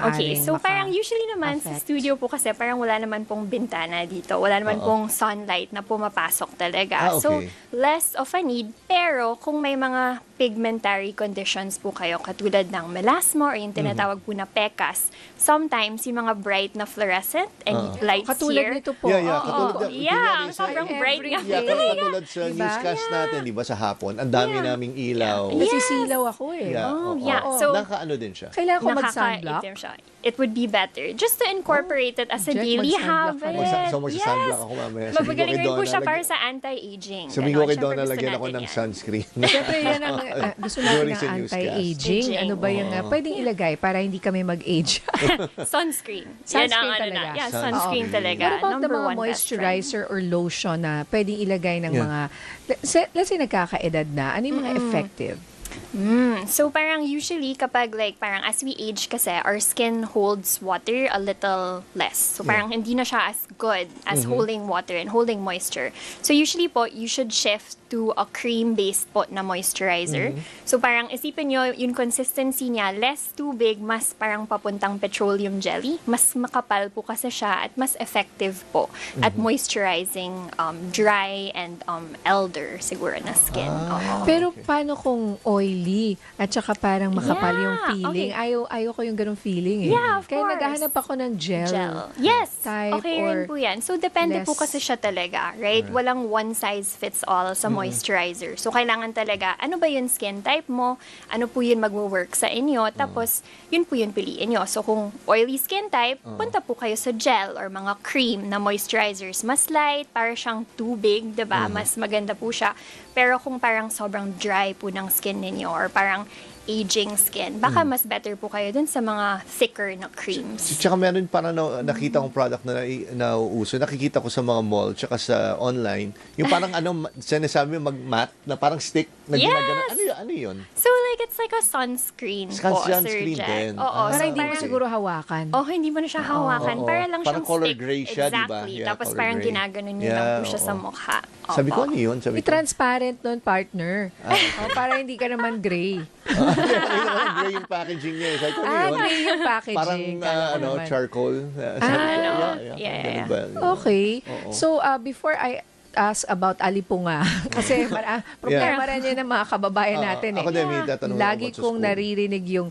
E: Okay, so parang usually naman sa
B: affect?
E: studio po kasi parang wala naman pong bintana dito. Wala naman pong sunlight na pumapasok talaga.
D: Ah, okay.
E: So, less of a need. Pero kung may mga pigmentary conditions po kayo, katulad ng melasma or yung tinatawag po na pecas, sometimes yung mga bright na fluorescent and lights
B: Katulad
E: here,
B: nito po.
D: Yeah,
E: Oo.
D: katulad
E: Yeah,
D: sa-
E: sobrang bright nga
D: Yeah,
E: po.
D: katulad sa newscast natin, di ba, sa hapon, ang dami naming ilaw.
B: Nasisilaw ako eh.
D: Yeah,
E: Oh,
D: oo.
E: yeah. So,
D: Nakaano din siya.
B: Kailangan ko mag-sunblock.
E: nakakaitim siya. It would be better just to incorporate it as a
B: Jack,
E: daily
B: mag-sunblock ka
E: habit.
B: rin.
D: So, magsa-sunblock ako mamaya. Sabihin ko
E: Mapagaling
D: kay
E: rin po
D: Donna,
E: siya para
D: lagyan-
E: sa anti-aging.
D: Sabihin ko
E: Ganon.
D: kay
E: Siyempre,
D: Donna,
E: gusto
D: lagyan ako
E: natin
D: ng
E: yan.
D: sunscreen.
B: Siyempre, yan ang gusto natin
D: During
B: ng
D: sa newscast.
B: anti-aging. Ano ba yung pwedeng ilagay para hindi kami mag-age?
E: Sunscreen. Yan
B: Sunscreen
E: ang ano
B: talaga.
E: na. Yeah,
D: Sunscreen.
E: sunscreen talaga.
B: What about the
E: Number
B: mga
E: one best friend.
B: moisturizer or lotion na pwedeng ilagay ng
D: Yeah.
B: mga, let's say nagkakaedad na, ano yung mga effective?
E: So parang usually kapag like parang as we age kasi our skin holds water a little less. So parang hindi na siya as good as holding water and holding moisture. So usually po you should shift to a cream-based po na moisturizer. So parang isipin nyo yung consistency niya, less tubig, mas parang papuntang petroleum jelly. Mas makapal po kasi siya at mas effective po at moisturizing dry and elder siguro na skin. Oo.
B: Pero paano kung oily at saka parang makapal
E: Yeah,
B: yung feeling?
E: okay.
B: Ayaw ko yung ganong feeling eh.
E: Yeah, of
B: Kaya
E: course.
B: naghahanap ako ng gel.
E: Yes.
B: type
E: Okay
B: or
E: rin po yan. So, depende po
B: less?
E: kasi siya talaga, right? Walang one size fits all sa moisturizer. So, kailangan talaga, ano ba yung skin type mo? Ano po yun mag-work sa inyo? Tapos, yun po yun piliin nyo. So, kung oily skin type, punta po kayo sa gel or mga cream na moisturizers. Mas light, para siyang tubig, diba? Mas maganda po siya. Pero kung parang sobrang dry po ng skin ninyo or parang aging skin, baka mas better po kayo dun sa mga thicker na creams.
D: Tsaka meron parang nakita kong product na nauuso. Nakikita ko sa mga mall tsaka sa online. Yung parang sinasabi mag-matte na parang stick na
E: Yes!
D: ginagano. Ano yun?
E: So, like, it's like a sunscreen po, Sir
D: Sunscreen
E: Jack.
D: din.
E: Oo.
D: Ah,
B: Para
E: So,
B: hindi mo
E: parang-
B: siguro hawakan.
E: Oh, hindi mo na siya hawakan.
D: Oo.
E: Para lang
D: Parang
E: siyang
D: color
E: stick.
D: gray siya, di ba?
E: Exactly.
D: Yeah,
E: Tapos
D: color
E: parang
D: gray.
E: ginaganon nyo
D: Yeah,
E: lang po siya sa
D: oo.
E: mukha.
D: Sabi ko,
E: Opo.
D: ano yun? Sabi ko,
B: I-transparent nun, partner. Oh, para hindi ka naman gray.
D: gray yung packaging niya. Sabi ko, ano yun?
B: Gray yung packaging.
D: Parang
B: Kala ko naman.
D: charcoal. Sabi ko,
E: yeah.
D: ganun ba?
B: Okay.
D: Oo.
B: So, before I ask about Alipunga, kasi problema rin yun ng mga kababayan natin eh.
D: Ako din, may tatanong
B: Lagi
D: ako sa
B: kong
D: school.
B: naririnig yung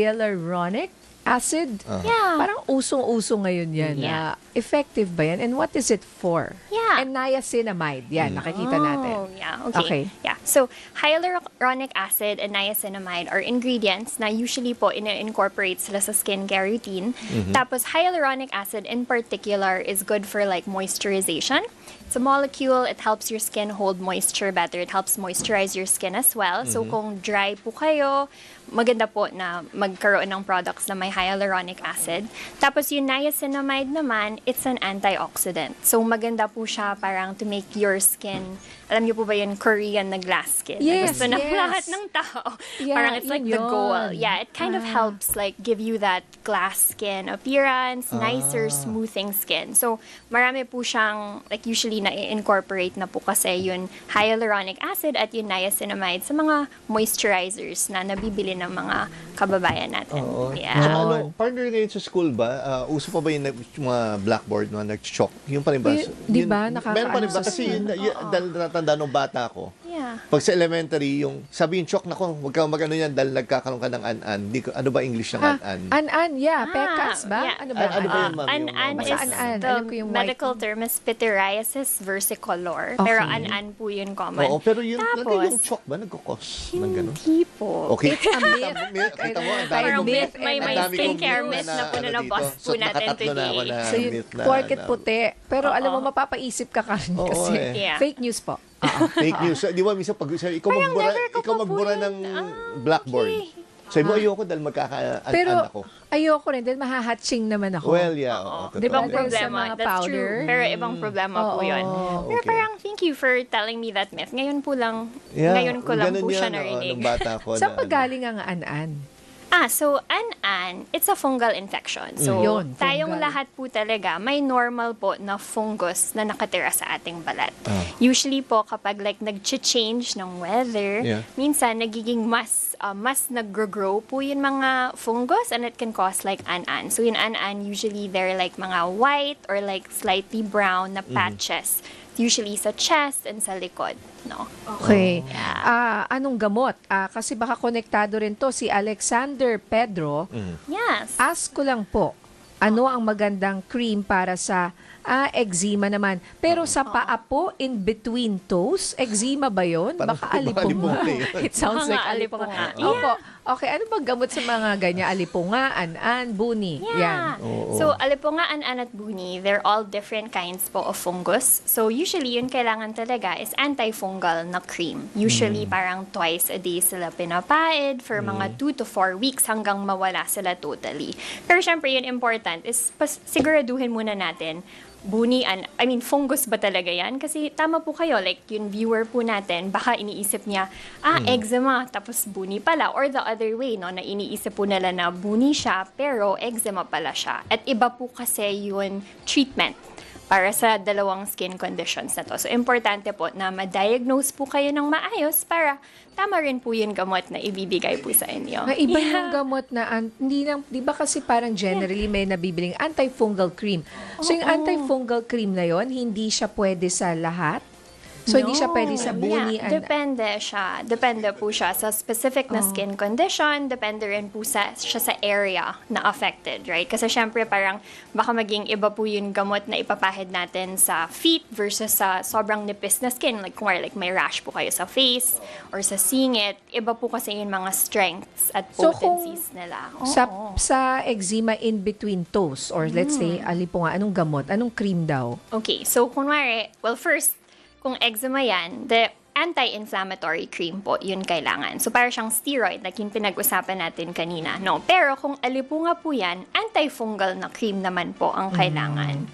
B: hyaluronic acid.
E: Yeah.
B: Parang usong-uso ngayon yan.
E: Yeah.
B: Effective ba yan? And what is it for?
E: Yeah.
B: And niacinamide. Yan, nakikita natin.
E: Oh, yeah. Okay.
B: Okay.
E: Yeah. So, hyaluronic acid and niacinamide are ingredients na usually po incorporate sila sa skincare routine. Tapos, hyaluronic acid in particular is good for like moisturization. It's a molecule. It helps your skin hold moisture better. It helps moisturize your skin as well. So, kung dry po kayo, maganda po na magkaroon ng products na may hyaluronic acid. Tapos yung niacinamide naman, it's an antioxidant. So maganda po siya parang to make your skin, alam niyo po ba yun, Korean na glass skin? Na
B: Yes,
E: gusto ng
B: yes.
E: lahat ng tao.
B: Yeah,
E: parang it's like
B: yun
E: the goal.
B: yun.
E: Yeah, it kind of helps like give you that glass skin appearance, nicer, smoothing skin. So marami po siyang, like usually na-incorporate na po kasi yung hyaluronic acid at yung niacinamide sa mga moisturizers na nabibili ng mga kababayan natin.
D: Oo.
E: Yeah.
D: Tsaka partner ngayon sa school ba, uso pa ba yung mga blackboard na nag-chalk? Yung pa rin ba?
B: Di
D: Yun-
B: ba?
D: Meron pa rin ba?
B: Nakakaano sa
D: Kasi yun, dahil natanda nung bata ko,
E: Yeah.
D: pag sa elementary, yung sabi yung chalk, nako, huwag kang mag-ano yan dahil nagkakaroon ka ng an-an. Ano ba English ng an-an?
B: An-an, yeah. Pekas ba?
E: yeah.
B: Ano ba?
D: Ano ba yun, ma'am?
E: An-an
D: Yung-
E: is
B: Basta an-an.
E: the
B: Alam ko yung white.
E: medical term is pityriasis versicolor. Pero an-an po yun common.
D: Oo, pero yung,
E: Tapos,
D: yung chalk ba nagkakos ng gano'n?
E: hindi po.
D: Okay.
B: It's a myth.
D: Kita mo, ang dami
B: Parang
D: kong
B: myth,
E: may
D: ang dami kong
E: skincare
D: myth
E: myth na po na
D: dito.
E: nabust po
D: So,
E: natin
D: nakatatlo na ako
E: today.
D: na
B: So, yun,
D: myth na.
B: porket puti. Pero alam mo, mapapaisip ka rin
D: Oo,
B: kasi
D: eh.
E: Yeah.
B: fake news po.
D: Fake news. Di ba, minsan pag ikaw magbura,
E: never ko
D: ikaw
E: pa po
D: magbura
E: yun.
D: ng blackboard. Sabi mo, ayoko dahil
B: Pero
D: magkaka-an ako.
B: ayoko rin dahil mahahatching naman ako.
D: Well, yeah. Oo,
E: Di ba
D: totoo.
B: Dahil sa
E: problema?
B: mga
E: That's
B: powder.
E: true. Pero ibang problema po
B: Oo.
E: yun. Pero
D: Okay.
E: parang thank you for telling me that myth. Ngayon po lang,
D: Yeah,
E: ngayon ko lang
D: ganun
E: po siya
D: yan,
E: narinig.
D: nung bata ko.
B: Saan
D: na
B: pa
D: ano.
B: galing ang an-an?
E: So an, it's a fungal infection. So,
B: Yun,
E: tayong
B: fungal.
E: lahat po talaga, may normal po na fungus na nakatira sa ating balat. Usually po, kapag like nag-change ng weather,
D: Yeah.
E: minsan nagiging mas nag-grow po yung mga fungus and it can cause like an. So, yung an, usually they're like mga white or like slightly brown na patches. Usually sa chest and sa likod, no?
B: Okay. Anong gamot? Kasi baka konektado rin to si Alexander Pedro.
E: Yes.
B: Ask ko lang po, ano ang magandang cream para sa eczema naman? Pero sa paa po, in between toes, eczema ba yun?
D: Parang
B: Baka
D: alipunga
B: alipunga.
D: yun.
B: It sounds
E: Mga
B: like alipunga.
E: alipunga.
B: Opo. Okay, ano bang gamot sa mga ganyan? Alipunga, an, buni.
E: Yeah.
B: Yan.
E: So, alipunga, an at buni, they're all different kinds po of fungus. So, usually, yun kailangan talaga is antifungal na cream. Usually, parang twice a day sila pinapaid for mga 2 to 4 weeks hanggang mawala sila totally. Pero syempre, yun important is siguraduhin muna natin fungus ba talaga yan? Kasi tama po kayo, like yung viewer po natin, baka iniisip niya, eczema, tapos buni pala. Or the other way, no, na iniisip po nila na buni siya, pero eczema pala siya. At iba po kasi yun treatment para sa dalawang skin conditions na to. So, importante po na ma-diagnose po kayo ng maayos para tama rin po yung gamot na ibibigay po sa inyo.
B: May iba yung gamot na, di ba kasi parang generally may nabibiling antifungal cream. So yung antifungal cream na yon hindi siya pwede sa lahat? So hindi siya pwede sa buni?
E: Yeah, depende siya. Depende po siya sa specific na skin condition. Depende rin po siya sa area na affected, right? Kasi syempre parang baka maging iba po yung gamot na ipapahid natin sa feet versus sa sobrang nipis na skin. Like kung like may rash po kayo sa face or sa singit, iba po kasi yung mga strengths at
B: So, kung
E: potencies nila.
B: Sa eczema in between toes or let's say alipunga, anong gamot? Anong cream daw?
E: Okay, so kunwari, well first, kung eczema yan, the anti-inflammatory cream po, yun kailangan. So, para siyang steroid, like yung pinag-usapan natin kanina. No? Pero kung alipunga po yan, antifungal na cream naman po ang kailangan.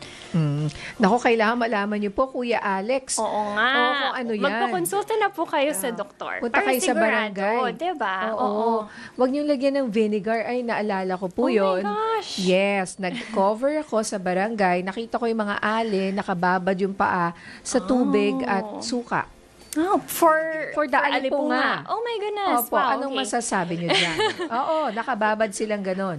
B: Naku, kailangan malaman niyo po, Kuya Alex.
E: Oo nga.
B: Oo, kung ano yan.
E: Magpakonsulta na po kayo sa doktor.
B: Punta
E: para
B: kayo sa
E: sigurado,
B: barangay.
E: diba?
B: Oo. Huwag niyong lagyan ng vinegar. Ay, naalala ko po
E: Oh my
B: yun.
E: gosh.
B: Yes, nag-cover ako sa barangay. Nakita ko yung mga ale, nakababad yung paa sa tubig at suka.
E: Oh, for
B: the alipunga.
E: Oh my goodness.
B: Opo,
E: wow,
B: anong
E: okay.
B: masasabi niyo dyan? Oo, nakababad silang ganon.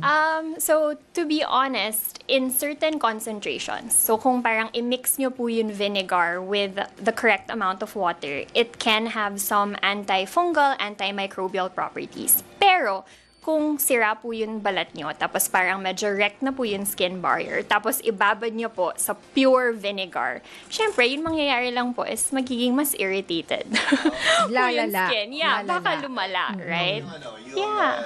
E: So, to be honest, in certain concentrations, so kung parang i-mix nyo po yung vinegar with the correct amount of water, it can have some antifungal, antimicrobial properties. Pero, kung sira po yung balat nyo, tapos parang medyo wrecked na po yung skin barrier, tapos ibabad nyo po sa pure vinegar, syempre, yung mangyayari lang po is magiging mas irritated. po yung
B: Lalala.
E: skin. Yeah,
B: Lalala.
E: baka lumala, right? Yeah.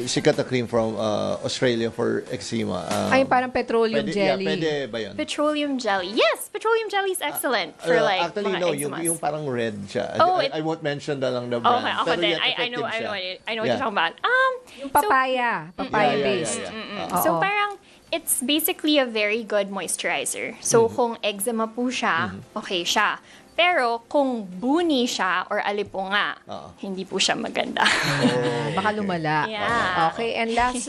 D: Sikat na cream from Australia for eczema.
B: Ay, parang petroleum jelly.
D: Pwede ba yun?
E: Petroleum jelly. Yes, petroleum jelly is excellent for like
D: Actually,
E: mga
D: no,
E: eczemas.
D: yung parang red siya.
E: Oh,
D: I won't mention na lang the brand.
E: Okay, ako
D: Pero
E: din.
D: yet,
E: I
D: effective
E: know,
D: siya.
E: I know what you're talking about.
B: Yung papaya. Papaya-based.
E: So
B: Oo.
E: parang it's basically a very good moisturizer. So kung eczema po siya, okay siya. Pero kung buni siya or alipunga, hindi po siya maganda.
B: Baka lumala.
E: Yeah.
B: Okay, and last,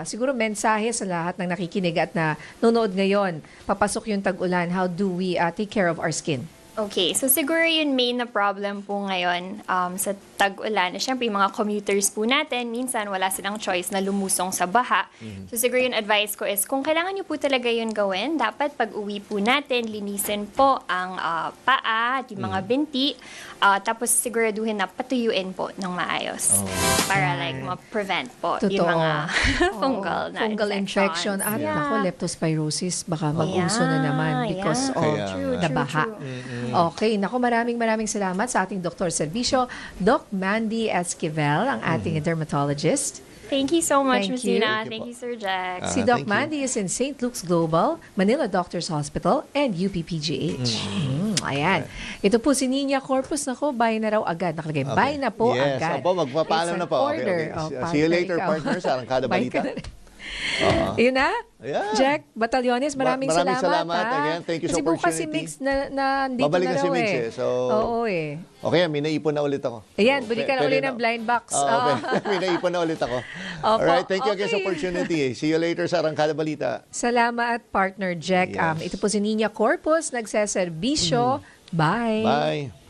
B: siguro mensahe sa lahat ng nakikinig at na nanonood ngayon. Papasok yung tag-ulan. How do we take care of our skin?
E: Okay, so siguro yung main na problem po ngayon sa tag-ulan, syempre yung mga commuters po natin, minsan wala silang choice na lumusong sa baha. So siguro yung advice ko is, kung kailangan nyo po talaga yun gawin, dapat pag uwi po natin, linisin po ang paa at yung mga binti, tapos siguraduhin na patuyuin po ng maayos. Para like ma-prevent po yung
B: Totoo.
E: mga fungal na
B: Fungal infection. At naku, leptospirosis, baka mag-uso na naman because of
D: Kaya
B: the baha. Okay, naku, maraming salamat sa ating Dr. Servisyo, Doc Mandy Esquivel, ang ating dermatologist.
E: Thank you so much,
B: Thank
E: Ms.
B: you.
E: Nina. Thank you, Sir Jack.
B: Si
D: thank
B: Doc
D: you.
B: Mandy is in St. Luke's Global, Manila Doctors Hospital, and UPPGH. Ayan. Ito po si Nina Corpus. Naku, buy na raw agad. Nakalagay, buy na po
D: Yes,
B: agad.
D: opo, magpapaalam
B: It's
D: na
B: an
D: po.
B: order.
D: Okay.
B: Oh,
D: See you
B: partner,
D: later,
B: ikaw.
D: partners. Arangkada
B: Buy ka
D: Balita.
B: na rin. Yun na?
D: Ayan.
B: Jack Batalyones, maraming
D: Maraming
B: salamat.
D: salamat.
B: Ha?
D: Again, thank you sa
B: Kasi bukas si
D: opportunity.
B: Mix na dito
D: Babalik
B: na
D: na si
B: raw
D: Mix
B: eh.
D: eh. So,
B: Oo eh.
D: okay, may naipon na ulit ako.
B: Ayan,
D: So,
B: buli ka na
D: pwede
B: ulit ng blind box.
D: May naipon na ulit ako.
B: Opo,
D: Alright, thank you again sa
B: okay.
D: opportunity. See you later sa Arangkada Balita.
B: Salamat, partner Jack.
D: Yes.
B: Ito po si Nina Corpus, nagseserbisyo. Bye.
D: Bye.